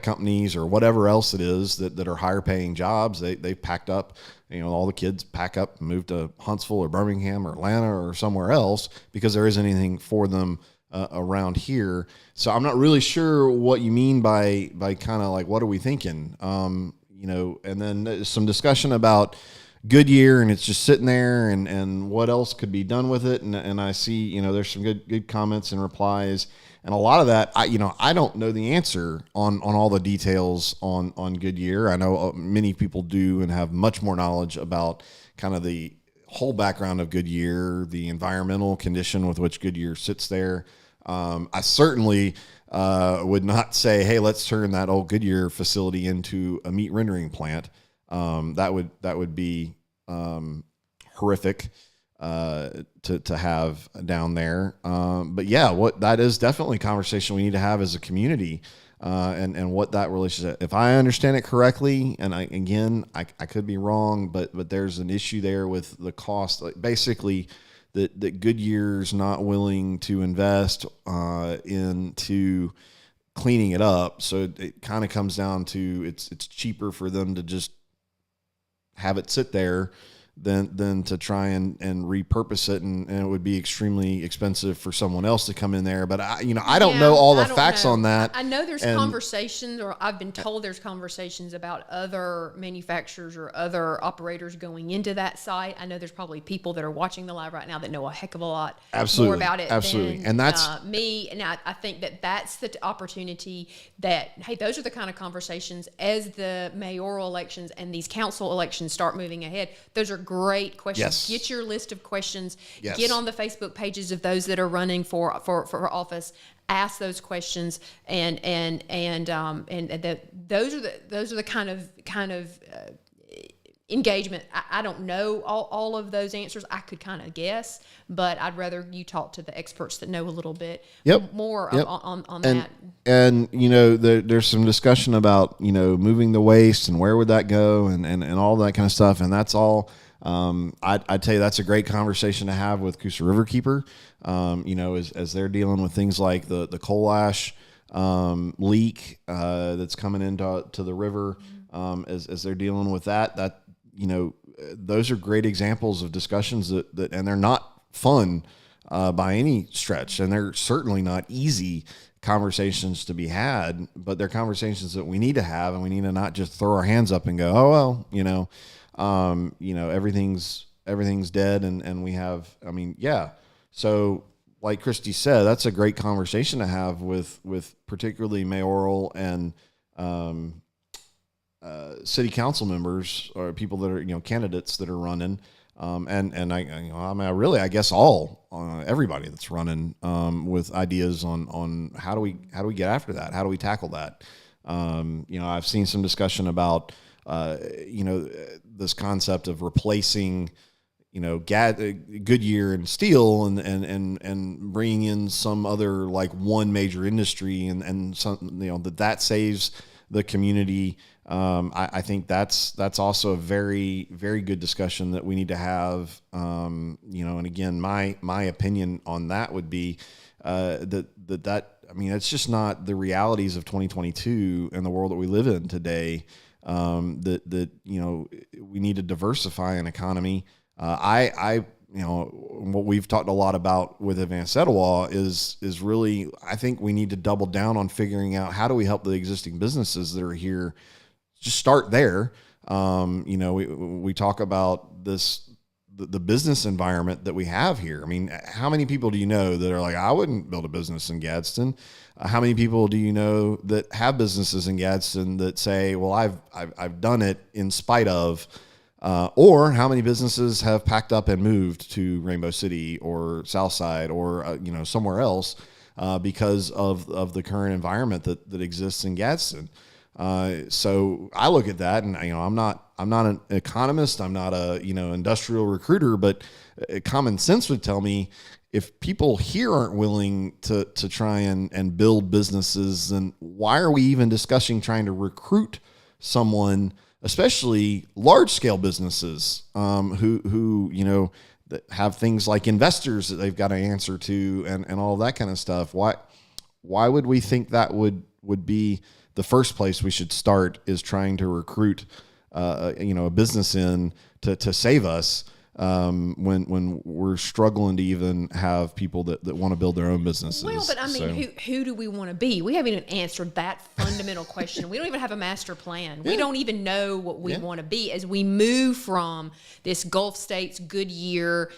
companies or whatever else it is that are higher paying jobs. They packed up. All the kids pack up and move to Huntsville or Birmingham or Atlanta or somewhere else because there isn't anything for them around here. So I'm not really sure what you mean by kind of like, what are we thinking? And then some discussion about Goodyear and it's just sitting there, and what else could be done with it. And I see, there's some good comments and replies. And a lot of that, I don't know the answer on all the details on Goodyear. I know many people do and have much more knowledge about kind of the whole background of Goodyear, the environmental condition with which Goodyear sits there. I certainly would not say, hey, let's turn that old Goodyear facility into a meat rendering plant. That would be horrific to have down there. But yeah, that is definitely a conversation we need to have as a community, and what that relationship. If I understand it correctly, and I could be wrong, but there's an issue there with the cost. Like basically, that Goodyear's not willing to invest into cleaning it up. So it kind of comes down to it's cheaper for them to just have it sit there than to try and repurpose it, and it would be extremely expensive for someone else to come in there. But I don't know all the facts on that. I know there's conversations, or I've been told there's conversations about other manufacturers or other operators going into that site. I know there's probably people that are watching the live right now that know a heck of a lot more about it than and that's me. And I think that's the opportunity that, hey, those are the kind of conversations as the mayoral elections and these council elections start moving ahead. Those are great questions. Get your list of questions. Get on the Facebook pages of those that are running for office. Ask those questions, and those are the kind of engagement. I don't know all of those answers. I could kind of guess, but I'd rather you talk to the experts that know a little bit more on that. And there's some discussion about moving the waste and where would that go and all that kind of stuff, and that's all. I'd tell you that's a great conversation to have with Coosa Riverkeeper, as they're dealing with things like the coal ash leak that's coming into the river, as they're dealing with that those are great examples of discussions that and they're not fun by any stretch, and they're certainly not easy conversations to be had, but they're conversations that we need to have, and we need to not just throw our hands up and go, oh well, everything's dead, and we have, so like Christie said, that's a great conversation to have with particularly mayoral and city council members or people that are candidates that are running, I guess everybody that's running with ideas on how do we get after that, how do we tackle that. I've seen some discussion about this concept of replacing, Goodyear and steel and bringing in some other like one major industry and some, that saves the community. I think that's also a very, very good discussion that we need to have. And again, my opinion on that would be it's just not the realities of 2022 and the world that we live in today. That we need to diversify an economy. What we've talked a lot about with Advanced Etowah is really, I think we need to double down on figuring out how do we help the existing businesses that are here. Just start there. We talk about the business environment that we have here. I mean, how many people do you know that are like, I wouldn't build a business in Gadsden? How many people do you know that have businesses in Gadsden that say, well, I've done it in spite of, or how many businesses have packed up and moved to Rainbow City or Southside or somewhere else because of the current environment that exists in Gadsden. So I look at that, and I'm not an economist, I'm not a industrial recruiter, but common sense would tell me if people here aren't willing to try and build businesses, then why are we even discussing trying to recruit someone, especially large scale businesses who that have things like investors that they've got to answer to and all that kind of stuff. Why would we think that would be the first place we should start, is trying to recruit a business in to save us when we're struggling to even have people that want to build their own businesses. Well, but I mean, who do we want to be? We haven't even answered that fundamental question. We don't even have a master plan. We don't even know what we want to be as we move from this Gulf States, Goodyear,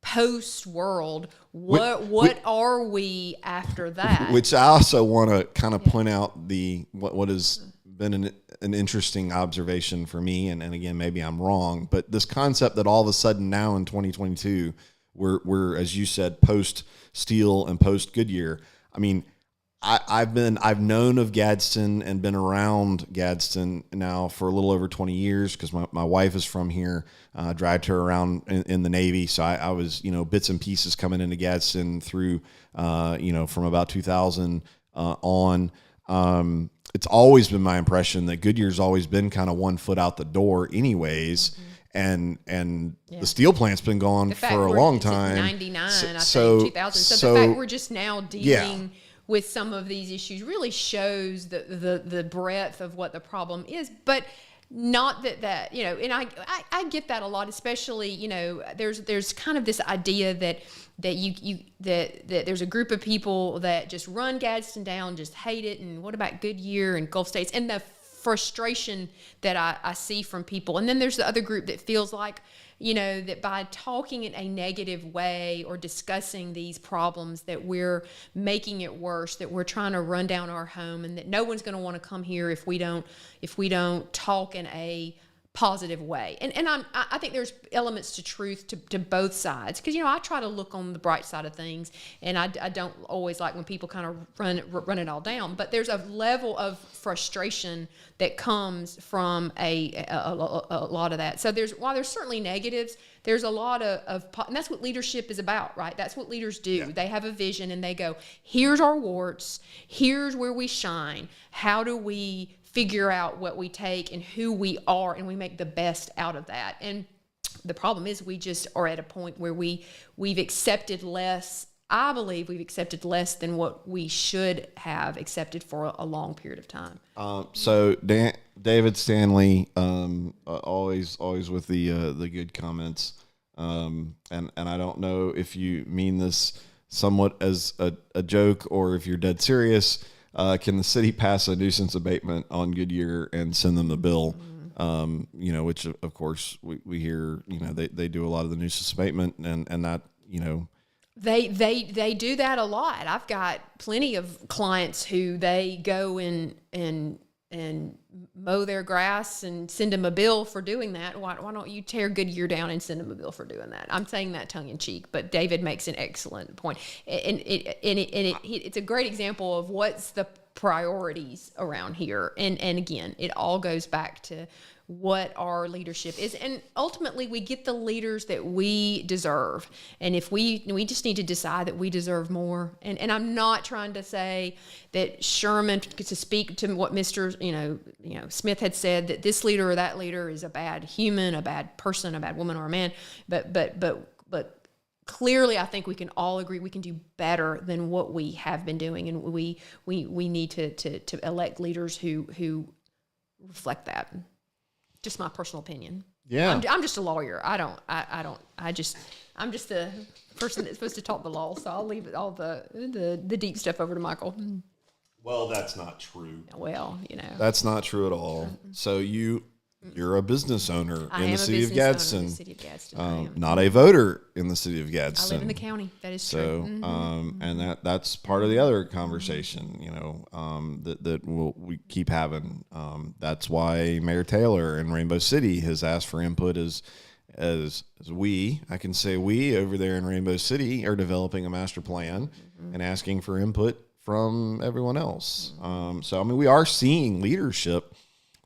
post world. What are we after that? Which I also want to kind of point out what has been an interesting observation for me, and again, maybe I'm wrong, but this concept that all of a sudden now in 2022, we're as you said, post steel and post Goodyear. I mean, I've known of Gadsden and been around Gadsden now for a little over 20 years because my wife is from here. Dragged her around in the Navy, so I was bits and pieces coming into Gadsden through from about 2000 on. It's always been my impression that Goodyear's always been kind of 1 foot out the door, anyways. Mm-hmm. And the steel plant's been going for a long time. 99, I think 2000. So the fact we're just now dealing with some of these issues really shows the breadth of what the problem is. But not that and I get that a lot, especially there's kind of this idea that there's a group of people that just run Gadsden down, just hate it, and what about Goodyear and Gulf States, and the frustration that I see from people. And then there's the other group that feels like that by talking in a negative way or discussing these problems that we're making it worse, that we're trying to run down our home, and that no one's going to want to come here if we don't talk in a positive way. And I think there's elements to truth to both sides, because I try to look on the bright side of things, and I don't always like when people kind of run it all down. But there's a level of frustration that comes from a lot of that. So while there's certainly negatives, there's a lot of and that's what leadership is about, right? That's what leaders do. Yeah. They have a vision and they go, here's our warts, here's where we shine. How do we figure out what we take and who we are, and we make the best out of that? And the problem is we just are at a point where we've accepted less. I believe we've accepted less than what we should have accepted for a long period of time. So David Stanley, always with the good comments. And I don't know if you mean this somewhat as a joke or if you're dead serious. Can the city pass a nuisance abatement on Goodyear and send them the bill? Which of course we hear, they do a lot of the nuisance abatement and that, They do that a lot. I've got plenty of clients who they go and mow their grass and send them a bill for doing that. Why don't you tear Goodyear down and send them a bill for doing that? I'm saying that tongue in cheek, but David makes an excellent point, and it's a great example of what's the priorities around here. And again, it all goes back to what our leadership is, and ultimately we get the leaders that we deserve. And if we just need to decide that we deserve more. And I'm not trying to say that Sherman, to speak to what Mr. Smith had said, that this leader or that leader is a bad human, a bad person, a bad woman or a man, but clearly, I think we can all agree we can do better than what we have been doing, and we need to elect leaders who reflect that. Just my personal opinion. Yeah, I'm just a lawyer. I'm just the person that's supposed to talk the law. So I'll leave all the deep stuff over to Michael. Well, that's not true. Well, that's not true at all. So you're a business owner in the city of Gadsden. Not a voter in the city of Gadsden. I live in the county. That is true. And that's part of the other conversation, that we keep having. That's why Mayor Taylor in Rainbow City has asked for input as I can say we over there in Rainbow City are developing a master plan and asking for input from everyone else. So, we are seeing leadership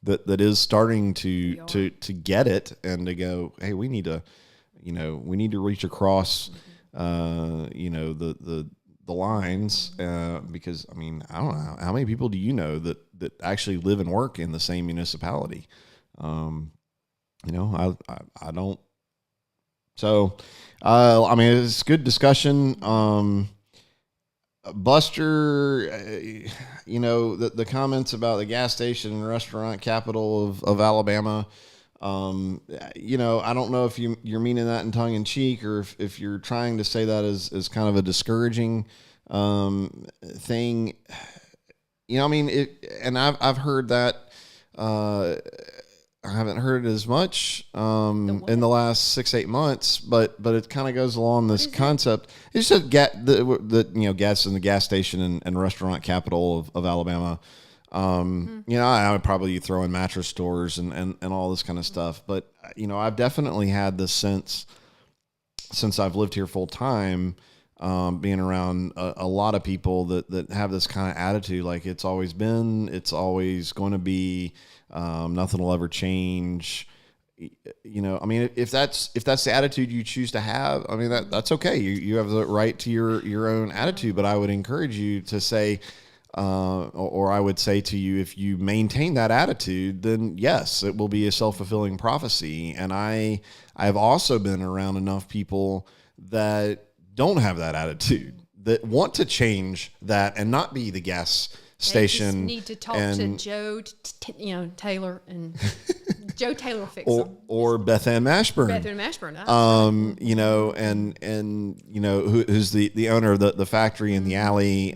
that is starting to get it and to go, hey, we need to reach across, the lines, because I don't know how many people do you know that actually live and work in the same municipality. I don't. So, it's good discussion. Buster, the comments about the gas station and restaurant capital of Alabama, I don't know if you're meaning that in tongue in cheek, or if you're trying to say that as kind of a discouraging thing. I mean, and I've heard that. I haven't heard it as much in the last 6-8 months, but it kind of goes along this concept. It's just Gadsden, the gas station and restaurant capital of Alabama. I would probably throw in mattress stores and all this kind of stuff. But, I've definitely had this sense since I've lived here full time, being around a lot of people that have this kind of attitude, like it's always been, it's always going to be, nothing will ever change. I mean, if that's the attitude you choose to have, I mean, that's okay. You have the right to your own attitude, but I would encourage you to say, or I would say to you, if you maintain that attitude, then yes, it will be a self-fulfilling prophecy. And I've also been around enough people that don't have that attitude, that want to change that and not be the gas station. They just need to talk to Joe, Taylor, and Joe Taylor will fix them. Or Beth Ann Mashburn. Who's the owner of the factory in the alley.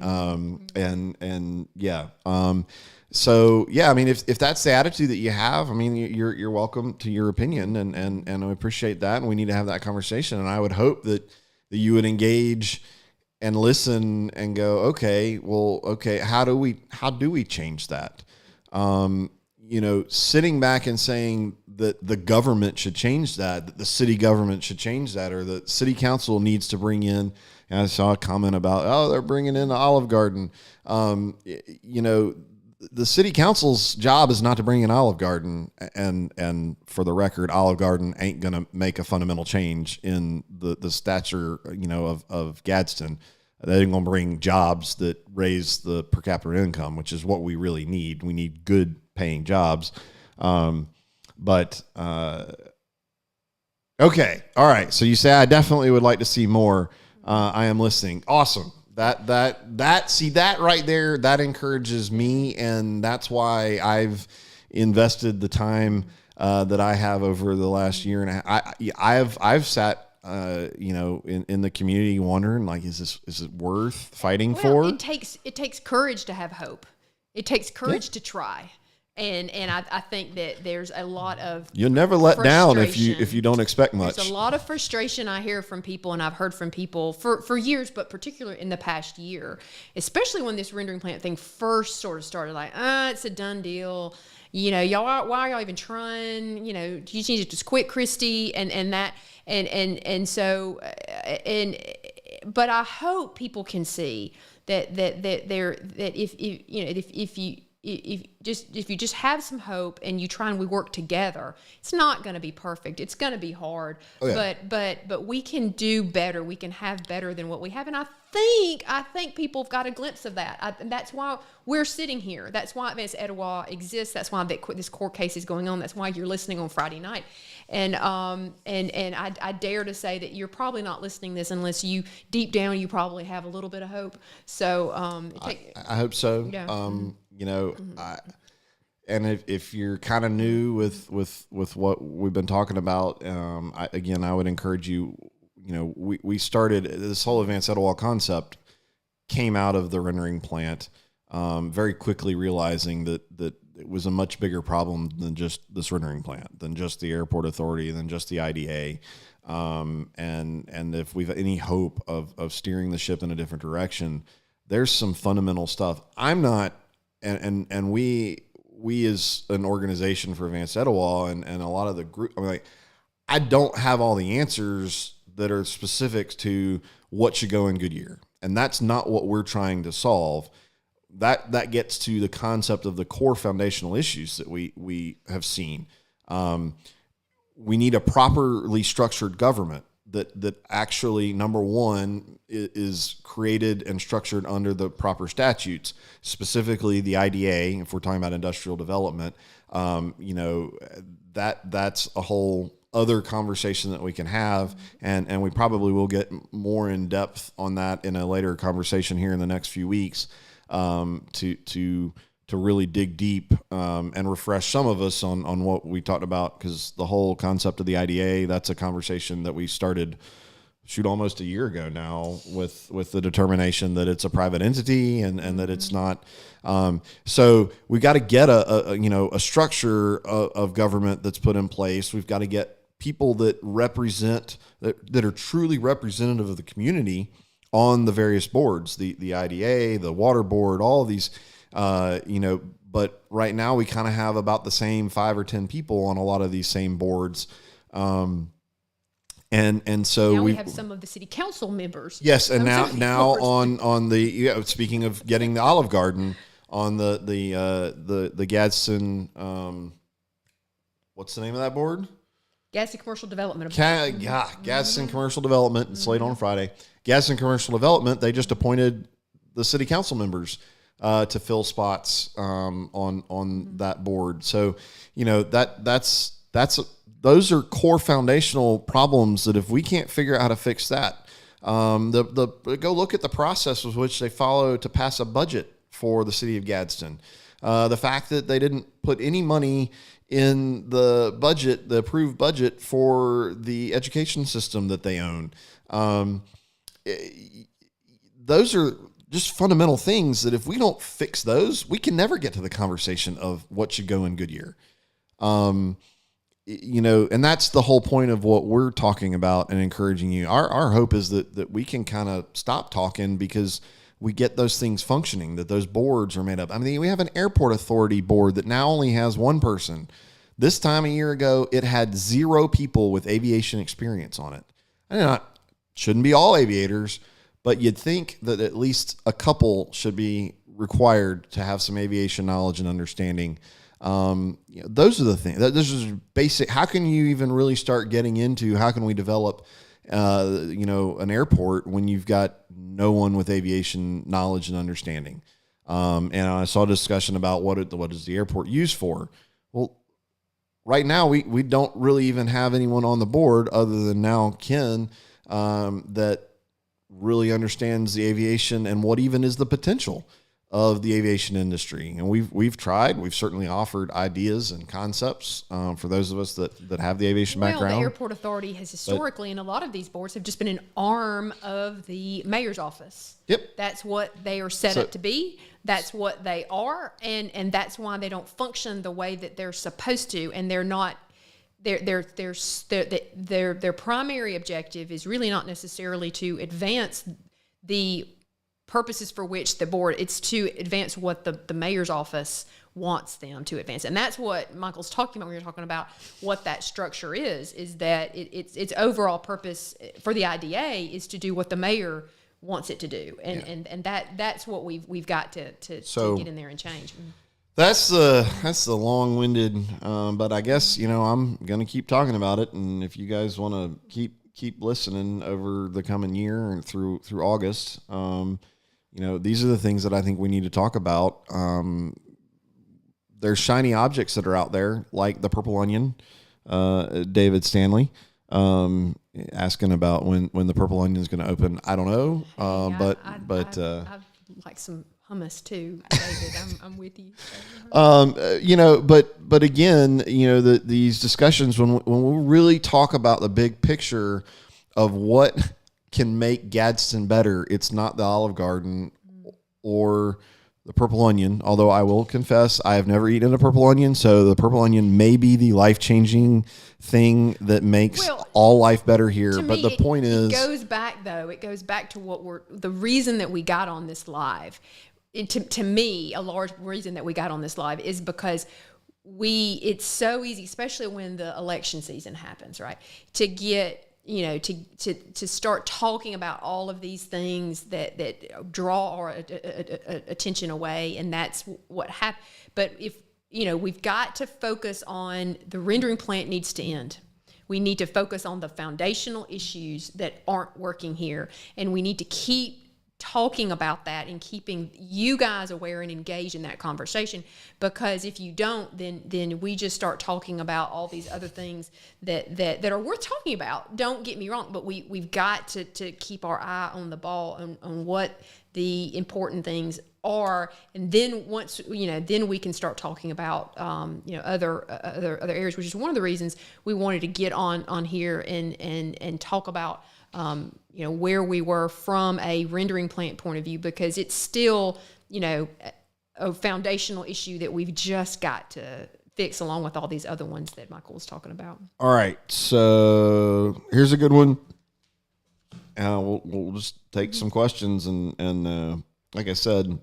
So yeah, I mean, if that's the attitude that you have, I mean, you're welcome to your opinion, and I appreciate that, and we need to have that conversation. And I would hope that you would engage and listen and go, okay, how do we change that? Sitting back and saying that the government should change that the city government should change that, or the city council needs to bring in, and I saw a comment about, they're bringing in the Olive Garden. The city council's job is not to bring in Olive Garden, and for the record, Olive Garden ain't going to make a fundamental change in the stature, of Gadsden. They ain't going to bring jobs that raise the per capita income, which is what we really need. We need good paying jobs. Okay. All right. So you say, I definitely would like to see more. I am listening. Awesome. That right there, that encourages me. And that's why I've invested the time, that I have over the last year and a half. I've sat, in the community wondering, like, is it worth fighting for? It takes courage to have hope. It takes courage to try. And I think that there's a lot of you'll never let down if you don't expect much. There's a lot of frustration I hear from people, and I've heard from people for years, but particularly in the past year, especially when this rendering plant thing first sort of started. Like, it's a done deal. Y'all, why are y'all even trying? You just need to just quit, Christie, but I hope people can see that if you just have some hope and you try and we work together, it's not going to be perfect. It's going to be hard, but we can do better. We can have better than what we have. And I think people have got a glimpse of that. And that's why we're sitting here. That's why Advanced Etowah exists. That's why this court case is going on. That's why you're listening on Friday night. And I dare to say that you're probably not listening this unless you deep down you probably have a little bit of hope. So I hope so. Yeah. And if you're kind of new with what we've been talking about, I would encourage you. We started this whole Advanced Etowah concept came out of the rendering plant, very quickly realizing that it was a much bigger problem than just this rendering plant, than just the airport authority, than just the IDA. And if we've any hope of steering the ship in a different direction, there's some fundamental stuff. I'm not, and we as an organization for Advanced Etowah and a lot of the group, I don't have all the answers that are specific to what should go in Goodyear. And that's not what we're trying to solve. That gets to the concept of the core foundational issues that we have seen. We need a properly structured government that actually, number one, is created and structured under the proper statutes, specifically the IDA. If we're talking about industrial development, that's a whole other conversation that we can have, and we probably will get more in depth on that in a later conversation here in the next few weeks, to to really dig deep and refresh some of us on what we talked about, because the whole concept of the IDA, that's a conversation that we started almost a year ago now with the determination that it's a private entity and that it's not. So we got to get a structure of government that's put in place. We've got to get people that represent that are truly representative of the community on the various boards, the IDA, the water board, all of these, but right now we kind of have about the same 5 or 10 people on a lot of these same boards. And so now we have some of the city council members. Yes, and now on the speaking of getting the Olive Garden on the Gadsden, what's the name of that board? Gadsden Commercial Development. Gadsden Commercial Development. It's late on Friday. Gadsden Commercial Development. They just appointed the city council members to fill spots on that board. So those are core foundational problems that if we can't figure out how to fix that, go look at the process with which they follow to pass a budget for the city of Gadsden. The fact that they didn't put any money in the budget, the approved budget for the education system that they own. Those are just fundamental things that if we don't fix those, we can never get to the conversation of what should go in Goodyear. And that's the whole point of what we're talking about and encouraging you. Our hope is that we can kind of stop talking because we get those things functioning, that those boards are made up. I mean, we have an airport authority board that now only has one person. This time a year ago, it had 0 people with aviation experience on it. Shouldn't be all aviators, but you'd think that at least a couple should be required to have some aviation knowledge and understanding. Those are the things. This is basic. How can you even really start getting into how can we develop, an airport when you've got no one with aviation knowledge and understanding? And I saw a discussion about what is the airport used for? Well, right now we don't really even have anyone on the board other than now Ken that really understands the aviation and what even is the potential of the aviation industry. And we've tried. We've certainly offered ideas and concepts for those of us that have the aviation background. The airport authority has historically, and a lot of these boards have just been an arm of the mayor's office. Yep. That's what they are set up to be. That's what they are, and that's why they don't function the way that they're supposed to. And they're not. Their primary objective is really not necessarily to advance the purposes for which the board, it's to advance what the mayor's office wants them to advance. And that's what Michael's talking about when you're talking about what that structure is that its overall purpose for the IDA is to do what the mayor wants it to do. And that's what we've got to get in there and change. That's the long-winded, but I guess, I'm going to keep talking about it. And if you guys want to keep listening over the coming year and through August, these are the things that I think we need to talk about. There's shiny objects that are out there, like the Purple Onion, David Stanley, asking about when the Purple Onion is going to open. I don't know, I'd like some hummus too, David. I'm with you. But again, these discussions when we really talk about the big picture of what can make Gadsden better, it's not the Olive Garden or the Purple Onion, although I will confess I have never eaten a Purple Onion, so the Purple Onion may be the life-changing thing that makes all life better here. But the point is... It goes back to the reason that we got on this live. To me, a large reason that we got on this live is because it's so easy, especially when the election season happens, right? To get... to start talking about all of these things that draw our attention away, and that's what happened. But if we've got to focus on the rendering plant needs to end. We need to focus on the foundational issues that aren't working here, and we need to keep talking about that and keeping you guys aware and engaged in that conversation, because if you don't, then we just start talking about all these other things that are worth talking about. Don't get me wrong, but we've got to keep our eye on the ball on what the important things are, and then once then we can start talking about other areas, which is one of the reasons we wanted to get on here and talk about where we were from a rendering plant point of view, because it's still a foundational issue that we've just got to fix, along with all these other ones that Michael was talking about. All right, so here's a good one. We'll just take some questions, and like I said,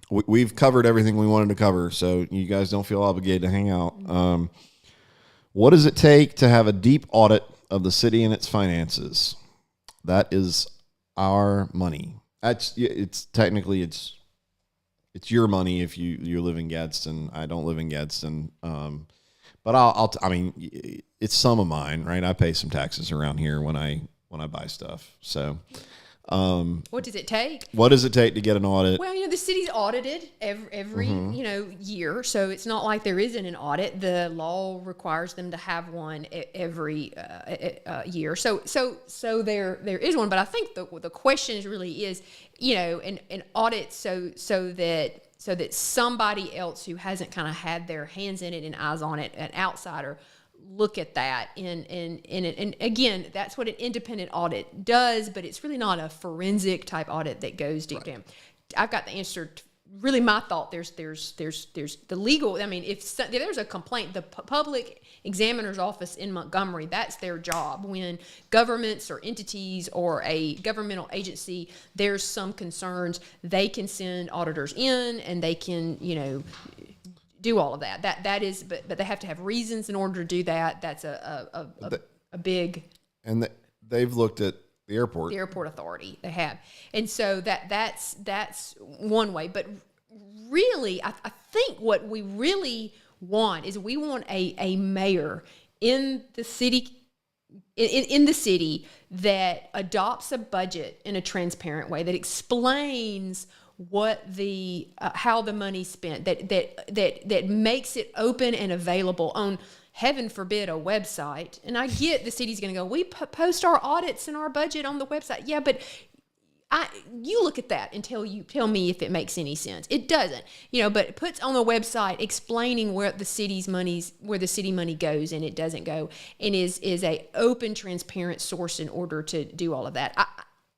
we've covered everything we wanted to cover, so you guys don't feel obligated to hang out. What does it take to have a deep audit of the city and its finances? That is our money. It's technically it's your money if you live in Gadsden. I don't live in Gadsden, but I mean, it's some of mine, right? I pay some taxes around here when I buy stuff. So, what does it take? What does it take to get an audit? Well, the city's audited every year, so it's not like there isn't an audit. The law requires them to have one every year. So there is one, but I think the question really is, an audit so that somebody else who hasn't kind of had their hands in it and eyes on it, an outsider, look at that and again, that's what an independent audit does, but it's really not a forensic type audit that goes deep down. I've got the answer to really my thought. There's the legal. I mean, if there's a complaint, the public examiner's office in Montgomery, that's their job. When governments or entities or a governmental agency, there's some concerns, they can send auditors in and they can do all of that. That is, but they have to have reasons in order to do that. That's a big. And they've looked at the airport. The airport authority, they have, and so that's one way. But really, I think what we really want is we want a mayor in the city. In the city that adopts a budget in a transparent way, that explains what the how the money's spent, that makes it open and available on, heaven forbid, a website. And I get the city's going to go, we post our audits and our budget on the website. Yeah, but you look at that and tell me if it makes any sense. It doesn't, but it puts on the website explaining where the city money goes and it doesn't go, and is a open, transparent source in order to do all of that.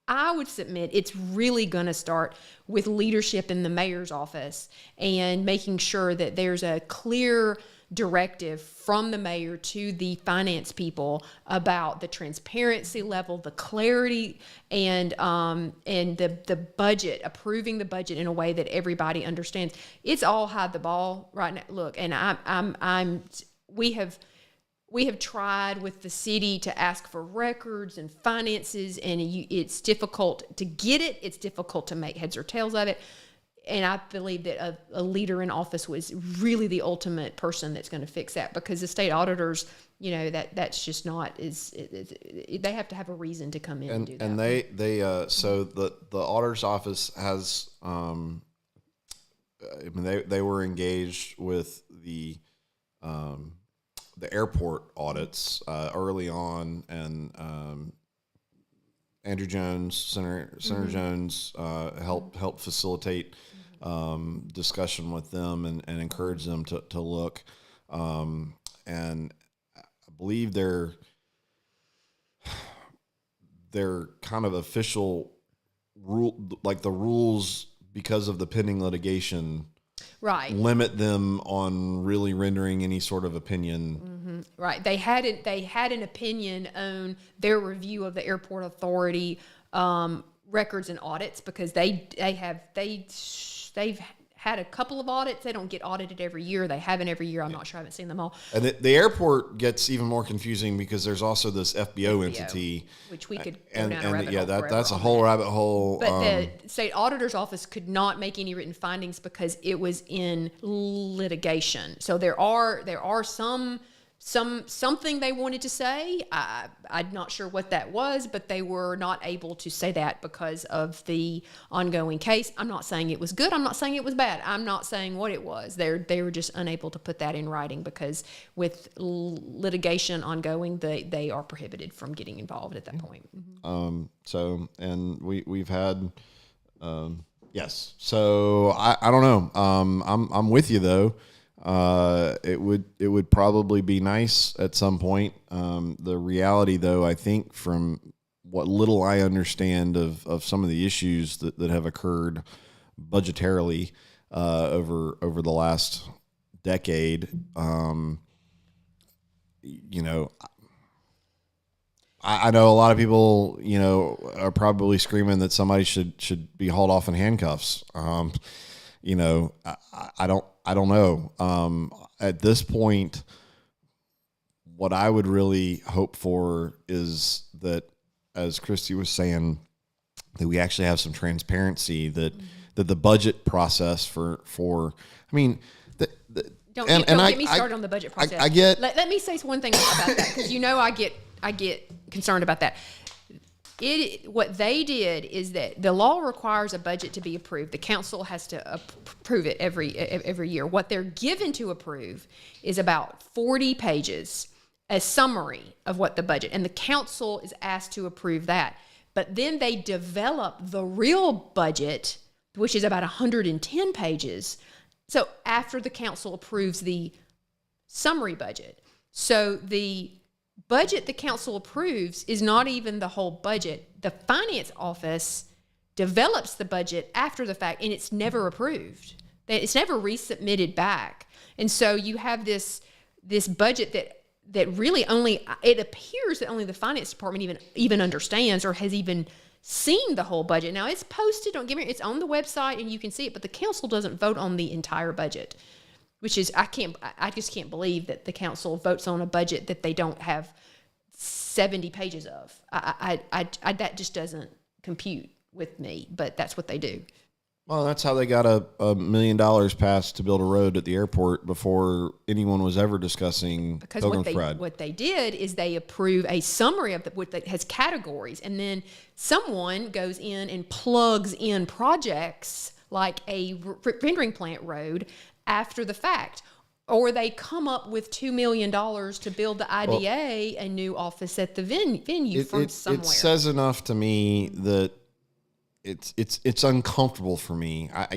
I would submit it's really going to start with leadership in the mayor's office and making sure that there's a clear directive from the mayor to the finance people about the transparency level, the clarity, and the budget, approving the budget in a way that everybody understands. It's all hide the ball right now. Look, and we have tried with the city to ask for records and finances, and it's difficult to get it. It's difficult to make heads or tails of it. And I believe that a leader in office was really the ultimate person that's going to fix that, because the state auditors, that's just not they have to have a reason to come in and do that. And so the auditor's office has, they were engaged with the airport audits early on, and Andrew Jones, Senator Jones, helped facilitate discussion with them and encourage them to look. And I believe their kind of official rule, like the rules, because of the pending litigation, right, limit them on really rendering any sort of opinion. Mm-hmm. Right. They had an opinion on their review of the airport authority records and audits, because they've had a couple of audits. They don't get audited every year. They haven't every year. I'm not sure. I haven't seen them all. And the airport gets even more confusing because there's also this FBO entity, which we could go down a rabbit hole. That's a whole rabbit hole. But the state auditor's office could not make any written findings because it was in litigation. So there are some something they wanted to say. I'm not sure what that was, but they were not able to say that because of the ongoing case. I'm not saying it was good. I'm not saying it was bad. I'm not saying what it was. They were just unable to put that in writing because with litigation ongoing, they are prohibited from getting involved at that point. So, and we've had, yes. So I don't know. I'm with you though. It would probably be nice at some point. The reality though, I think from what little I understand of some of the issues that have occurred budgetarily, over the last decade, I know a lot of people, are probably screaming that somebody should be hauled off in handcuffs. I don't know. At this point, what I would really hope for is that, as Christie was saying, that we actually have some transparency, that the budget process for I mean, don't get me started on the budget process. I get. Let me say one thing about that, because I get concerned about that. What they did is that the law requires a budget to be approved. The council has to approve it every year. What they're given to approve is about 40 pages, a summary of what the budget, and the council is asked to approve that. But then they develop the real budget, which is about 110 pages. So after the council approves the summary budget. So the budget the council approves is not even the whole budget. The finance office develops the budget after the fact, and it's never approved. It's never resubmitted back. And so you have this budget that really it appears that only the finance department even understands or has even seen the whole budget. Now, it's posted, don't get me wrong, it's on the website and you can see it, but the council doesn't vote on the entire budget, which is, I just can't believe that the council votes on a budget that they don't have 70 pages of. That just doesn't compute with me, but that's what they do. Well, that's how they got a $1 million passed to build a road at the airport before anyone was ever discussing Pilgrims Pride. What they did is they approve a summary of what that has categories, and then someone goes in and plugs in projects like a rendering plant road after the fact. Or they come up with $2 million to build the IDA, a new office at the venue from somewhere. It says enough to me that it's uncomfortable for me. I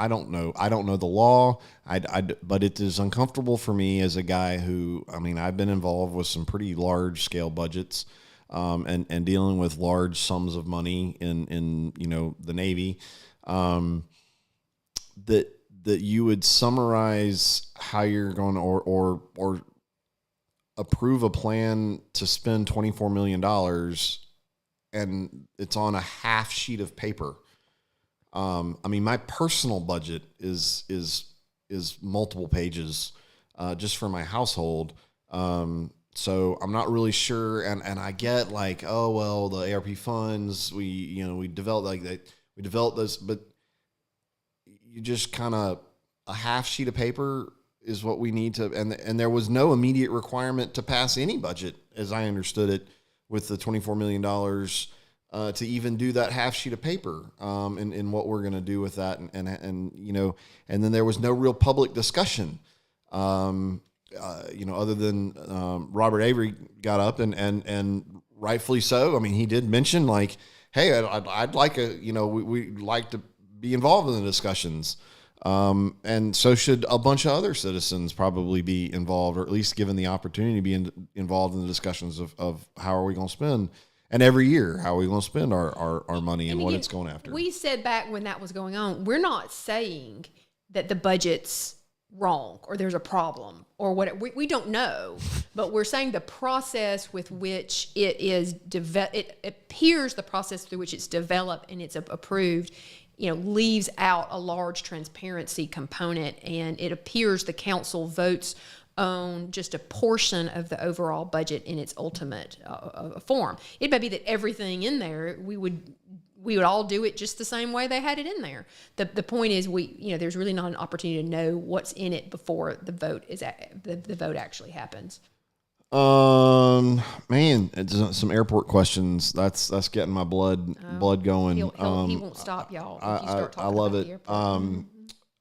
don't know the law. But it is uncomfortable for me as a guy who, I've been involved with some pretty large scale budgets, and dealing with large sums of money in the Navy, that you would summarize how you're going to, or approve a plan to spend $24 million and it's on a half sheet of paper. My personal budget is multiple pages, just for my household. So I'm not really sure. And I get like, oh, well, the ARP funds, we developed like that. We developed this, but you just kind of, a half sheet of paper is what we need to, and there was no immediate requirement to pass any budget, as I understood it, with the $24 million, to even do that half sheet of paper, and what we're going to do with that. And then there was no real public discussion, other than, Robert Avery got up and rightfully so. He did mention like, hey, I'd like we'd like to be involved in the discussions. And so should a bunch of other citizens probably be involved, or at least given the opportunity to be involved in the discussions of how are we going to spend, and every year, how are we going to spend our money and what it's going after. We said back when that was going on, we're not saying that the budget's wrong or there's a problem or what. We don't know, but we're saying the process with which it is it appears the process through which it's developed and it's approved, leaves out a large transparency component, and it appears the council votes on just a portion of the overall budget in its ultimate form. It may be that everything in there, we would all do it just the same way they had it in there. The point is, there's really not an opportunity to know what's in it before the vote actually happens. Man, it's some airport questions. That's getting my blood going. He won't stop y'all if you start I talking love about it. the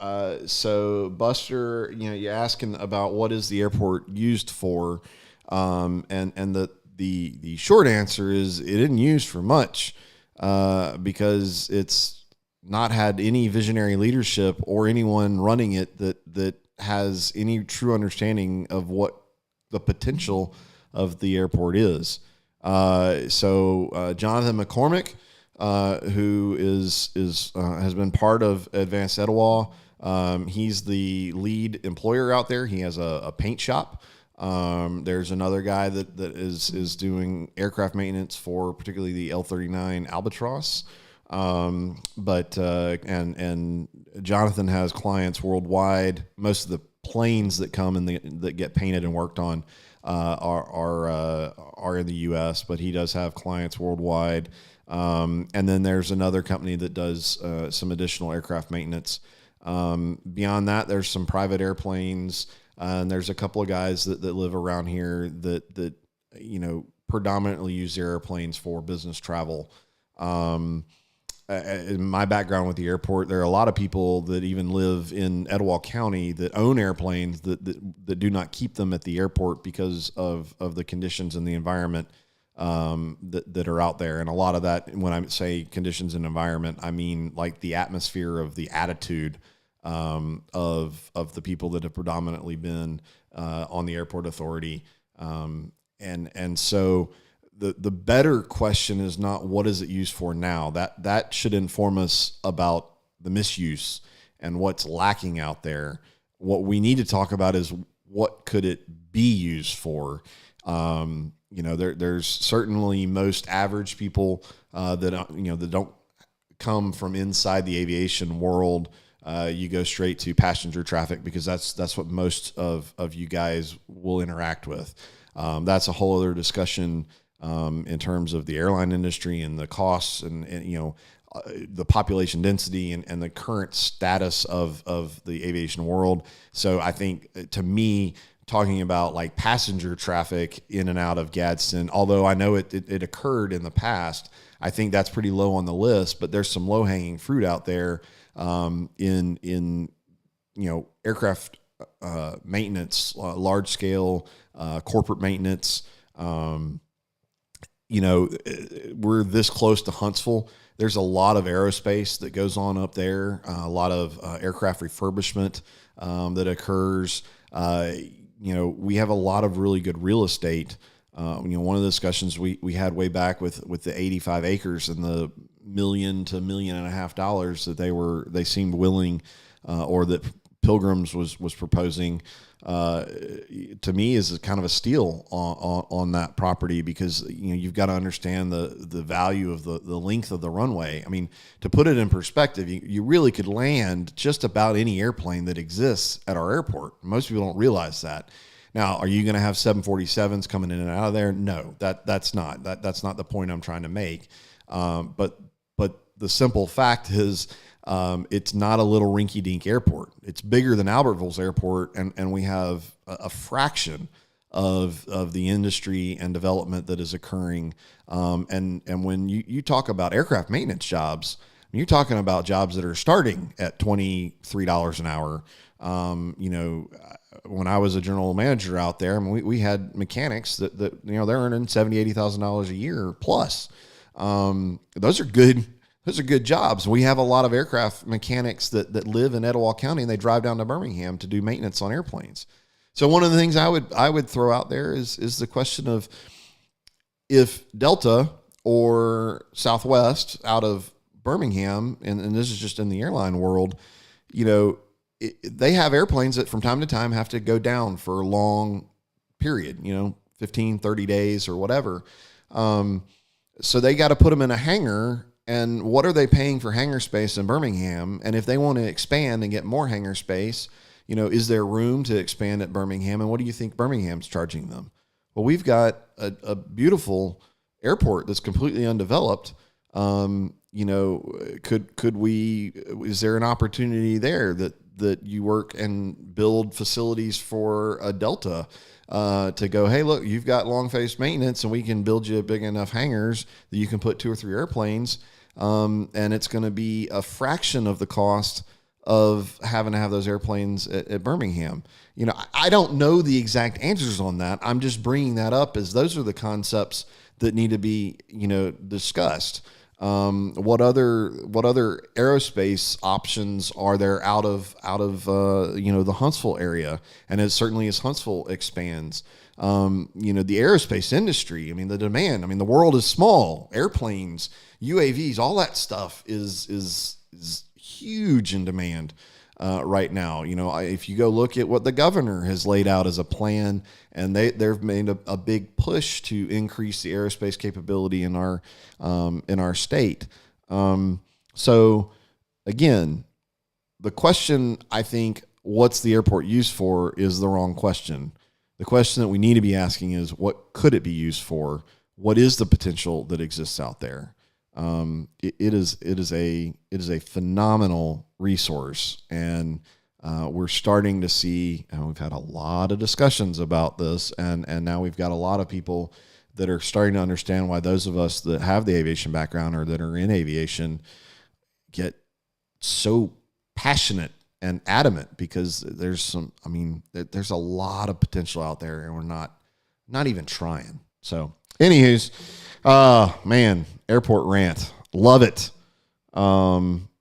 airport. So Buster, you're asking about what is the airport used for, and the short answer is it isn't used for much, because it's not had any visionary leadership or anyone running it that has any true understanding of what the potential of the airport is. So Jonathan McCormick, who is has been part of Advanced Etowah. He's the lead employer out there. He has a paint shop. There's another guy that is doing aircraft maintenance for particularly the L-39 Albatross. But Jonathan has clients worldwide. Most of the planes that come and that get painted and worked on are in the U.S., but he does have clients worldwide. And then there's another company that does some additional aircraft maintenance. Beyond that, there's some private airplanes, and there's a couple of guys that live around here that predominantly use their airplanes for business travel. In my background with the airport, there are a lot of people that even live in Etowah County that own airplanes that do not keep them at the airport because of the conditions and the environment that are out there. And a lot of that, when I say conditions and environment, I mean like the atmosphere of the attitude of the people that have predominantly been on the airport authority. And so the better question is not what is it used for now. That should inform us about the misuse and what's lacking out there. What we need to talk about is what could it be used for. There's certainly most average people that don't come from inside the aviation world. You go straight to passenger traffic because that's what most of you guys will interact with. That's a whole other discussion in terms of the airline industry and the costs and the population density and the current status of the aviation world. So I think, to me, talking about like passenger traffic in and out of Gadsden, although I know it occurred in the past, I think that's pretty low on the list, but there's some low hanging fruit out there in aircraft maintenance, large scale corporate maintenance. We're this close to Huntsville. There's a lot of aerospace that goes on up there, a lot of aircraft refurbishment that occurs. We have a lot of really good real estate. One of the discussions we had way back with the 85 acres and the $1 million to $1.5 million that they seemed willing, or that Pilgrims was proposing, to me is kind of a steal on that property, because you've got to understand the value of the length of the runway. I mean, to put it in perspective, you really could land just about any airplane that exists at our airport. Most people don't realize that. Now, are you going to have 747s coming in and out of there? No, that's not the point I'm trying to make. But the simple fact is, it's not a little rinky-dink airport. It's bigger than Albertville's airport, and we have a fraction of the industry and development that is occurring. And when you talk about aircraft maintenance jobs, you're talking about jobs that are starting at $23 an hour. When I was a general manager out there, I mean, we had mechanics that they're earning $70,000, $80,000 a year plus. Those are good jobs. We have a lot of aircraft mechanics that live in Etowah County, and they drive down to Birmingham to do maintenance on airplanes. So one of the things I would throw out there is the question of, if Delta or Southwest out of Birmingham, and this is just in the airline world, they have airplanes that from time to time have to go down for a long period, 15, 30 days or whatever. So they got to put them in a hangar. And what are they paying for hangar space in Birmingham? And if they want to expand and get more hangar space, is there room to expand at Birmingham? And what do you think Birmingham's charging them? Well, we've got a beautiful airport that's completely undeveloped. Is there an opportunity there that you work and build facilities for a Delta to go, hey, look, you've got long face maintenance, and we can build you big enough hangars that you can put 2 or 3 airplanes, and it's going to be a fraction of the cost of having to have those airplanes at Birmingham. You know, I don't know the exact answers on that. I'm just bringing that up as those are the concepts that need to be, you know, discussed. What other aerospace options are there out of you know, the Huntsville area? And as certainly as Huntsville expands, you know, the aerospace industry, I mean, the demand, I mean, the world is small, airplanes, UAVs, all that stuff is huge in demand right now. You know, if you go look at what the governor has laid out as a plan, and they've made a big push to increase the aerospace capability in our state. So again, the question, I think, what's the airport used for, is the wrong question. The question that we need to be asking is, what could it be used for? What is the potential that exists out there? It is a phenomenal resource, and we're starting to see, and we've had a lot of discussions about this, and now we've got a lot of people that are starting to understand why those of us that have the aviation background or that are in aviation get so passionate and adamant, because there's a lot of potential out there, and we're not even trying. So anywho's, man, airport rant. Love it.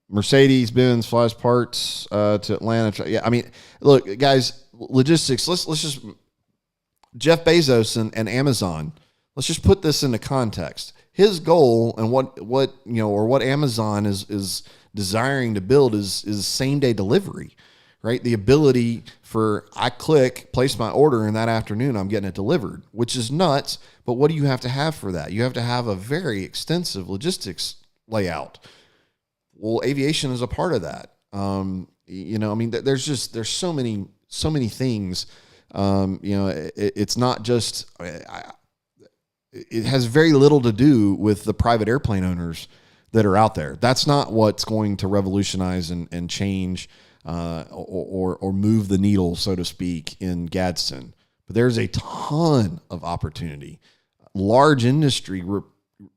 Mercedes-Benz flies parts to Atlanta. Yeah, I mean, look, guys, logistics, let's just, Jeff Bezos and Amazon, let's just put this into context. His goal and what you know, or what Amazon is desiring to build is same-day delivery, right? The ability for, I click, place my order, and that afternoon I'm getting it delivered, which is nuts. But what do you have to have for that? You have to have a very extensive logistics layout. Well, aviation is a part of that. You know, I mean, there's so many things. You know, it's not just, it has very little to do with the private airplane owners that are out there. That's not what's going to revolutionize and change or move the needle, so to speak, in Gadsden. But there's a ton of opportunity. Large industry,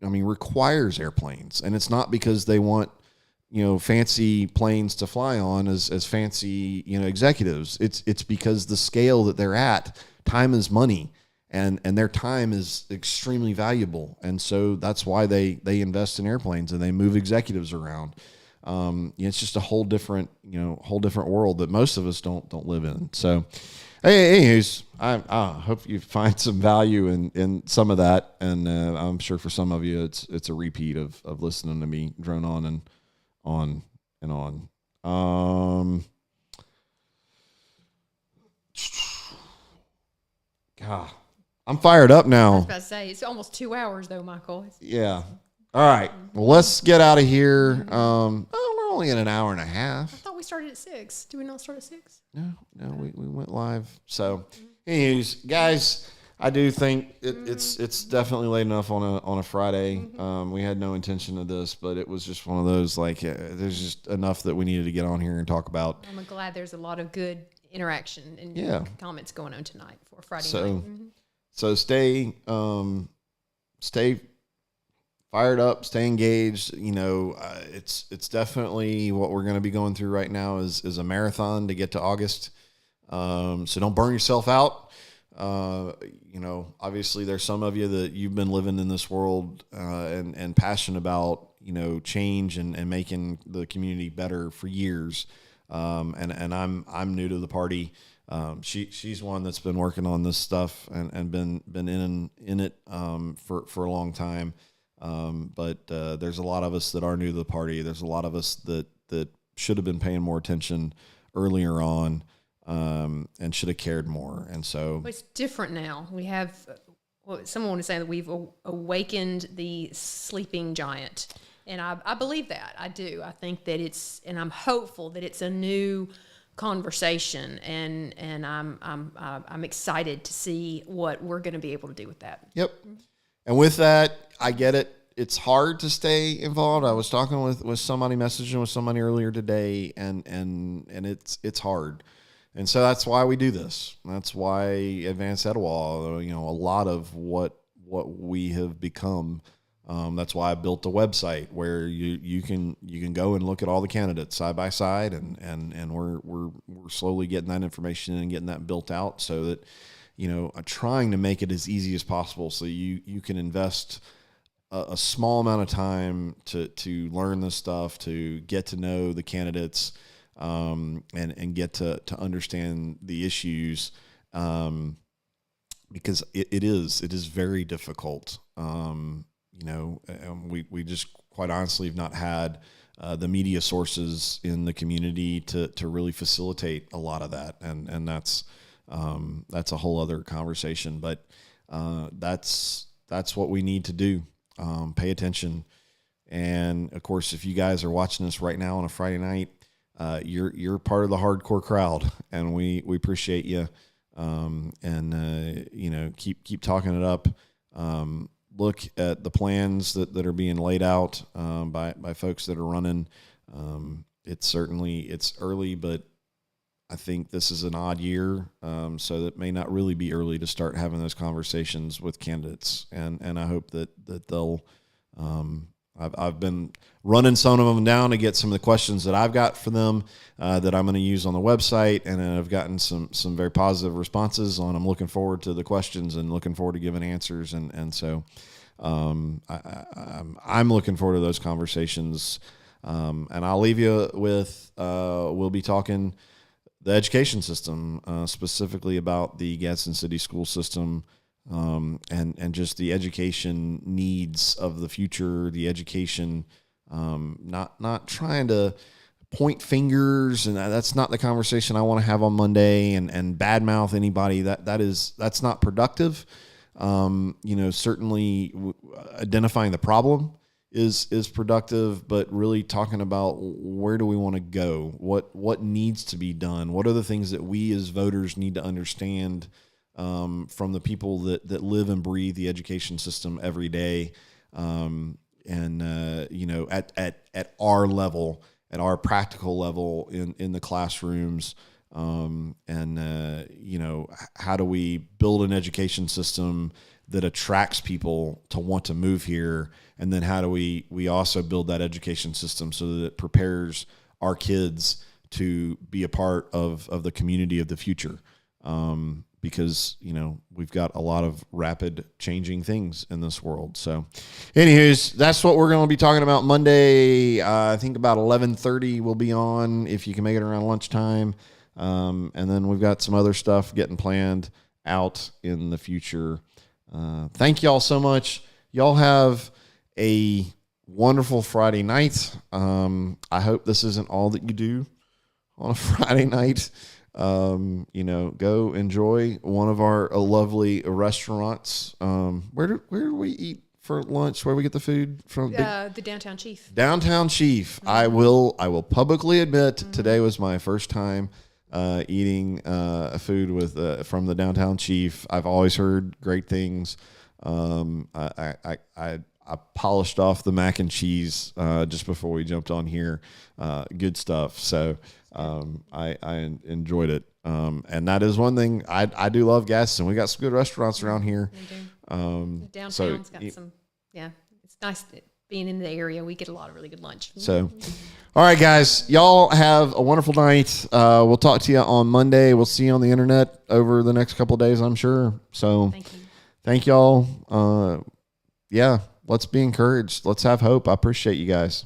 requires airplanes, and it's not because they want, you know, fancy planes to fly on as fancy, you know, executives. It's because the scale that they're at, time is money, and their time is extremely valuable, and so that's why they invest in airplanes and they move executives around. It's just a whole different world that most of us don't live in. So, anyways, I hope you find some value in some of that, and I'm sure for some of you it's a repeat of listening to me drone on and on. God, I'm fired up now. I was about to say, it's almost 2 hours though, Michael. Yeah. All right. Well, let's get out of here. We're only in an hour and a half. I thought we started at 6. Do we not start at 6? No, we went live. So, anyways, guys, I do think it's definitely late enough on a Friday. We had no intention of this, but it was just one of those, like, there's just enough that we needed to get on here and talk about. I'm glad there's a lot of good interaction and comments going on tonight for Friday night. So stay fired up, stay engaged. You know, it's definitely what we're going to be going through right now is a marathon to get to August. So don't burn yourself out. You know, obviously there's some of you that you've been living in this world and passionate about, you know, change and making the community better for years. And I'm new to the party. She's one that's been working on this stuff and been in it for a long time. But there's a lot of us that are new to the party. There's a lot of us that should have been paying more attention earlier on, and should have cared more. And so it's different now. We have, someone was saying that we've awakened the sleeping giant. And I believe that. I do. I think that and I'm hopeful that it's a new conversation, and I'm excited to see what we're going to be able to do with that. Yep. And with that, I get it. it's hard to stay involved. I was talking with somebody, messaging with somebody earlier today, and it's hard. And so that's why we do this. That's why Advanced Etowah, a lot of what we have become. That's why I built a website where you can go and look at all the candidates side by side, and we're slowly getting that information and getting that built out so that, trying to make it as easy as possible so you can invest a small amount of time to learn this stuff, to get to know the candidates, and get to understand the issues, because it is very difficult. We just quite honestly have not had the media sources in the community to really facilitate a lot of that, and that's a whole other conversation. But that's what we need to do. Pay attention, and of course, if you guys are watching this right now on a Friday night, you're part of the hardcore crowd, and we appreciate you. Keep talking it up. Look at the plans that are being laid out by folks that are running. It's early, but I think this is an odd year, so that may not really be early to start having those conversations with candidates. And I hope that they'll. I've been running some of them down to get some of the questions that I've got for them that I'm going to use on the website, and I've gotten some very positive responses on. I'm looking forward to the questions and looking forward to giving answers, and so I'm looking forward to those conversations. And I'll leave you with we'll be talking the education system, specifically about the Gadsden City school system. And just the education needs of the future, the education, not trying to point fingers, and that's not the conversation I want to have on Monday, and badmouth anybody. That's not productive. Certainly identifying the problem is productive, but really talking about where do we want to go, what needs to be done, what are the things that we as voters need to understand from the people that live and breathe the education system every day, at our level, at our practical level in the classrooms, how do we build an education system that attracts people to want to move here, and then how do we also build that education system so that it prepares our kids to be a part of the community of the future. Because, we've got a lot of rapid changing things in this world. So, anyways, that's what we're going to be talking about Monday. I think about 11:30 we'll be on, if you can make it around lunchtime. And then we've got some other stuff getting planned out in the future. Thank y'all so much. Y'all have a wonderful Friday night. I hope this isn't all that you do on a Friday night. Go enjoy one of our lovely restaurants. Where do we eat for lunch? Where we get the food from? The Downtown Chief. Downtown Chief. Mm-hmm. I will publicly admit today was my first time eating food from the Downtown Chief. I've always heard great things. I polished off the mac and cheese just before we jumped on here. Good stuff. So I enjoyed it. And that is one thing I do love Gadsden. We got some good restaurants around here. Downtown's got some. Yeah, it's nice being in the area. We get a lot of really good lunch. So, all right, guys, y'all have a wonderful night. We'll talk to you on Monday. We'll see you on the internet over the next couple of days, I'm sure. So, thank y'all. Let's be encouraged. Let's have hope. I appreciate you guys.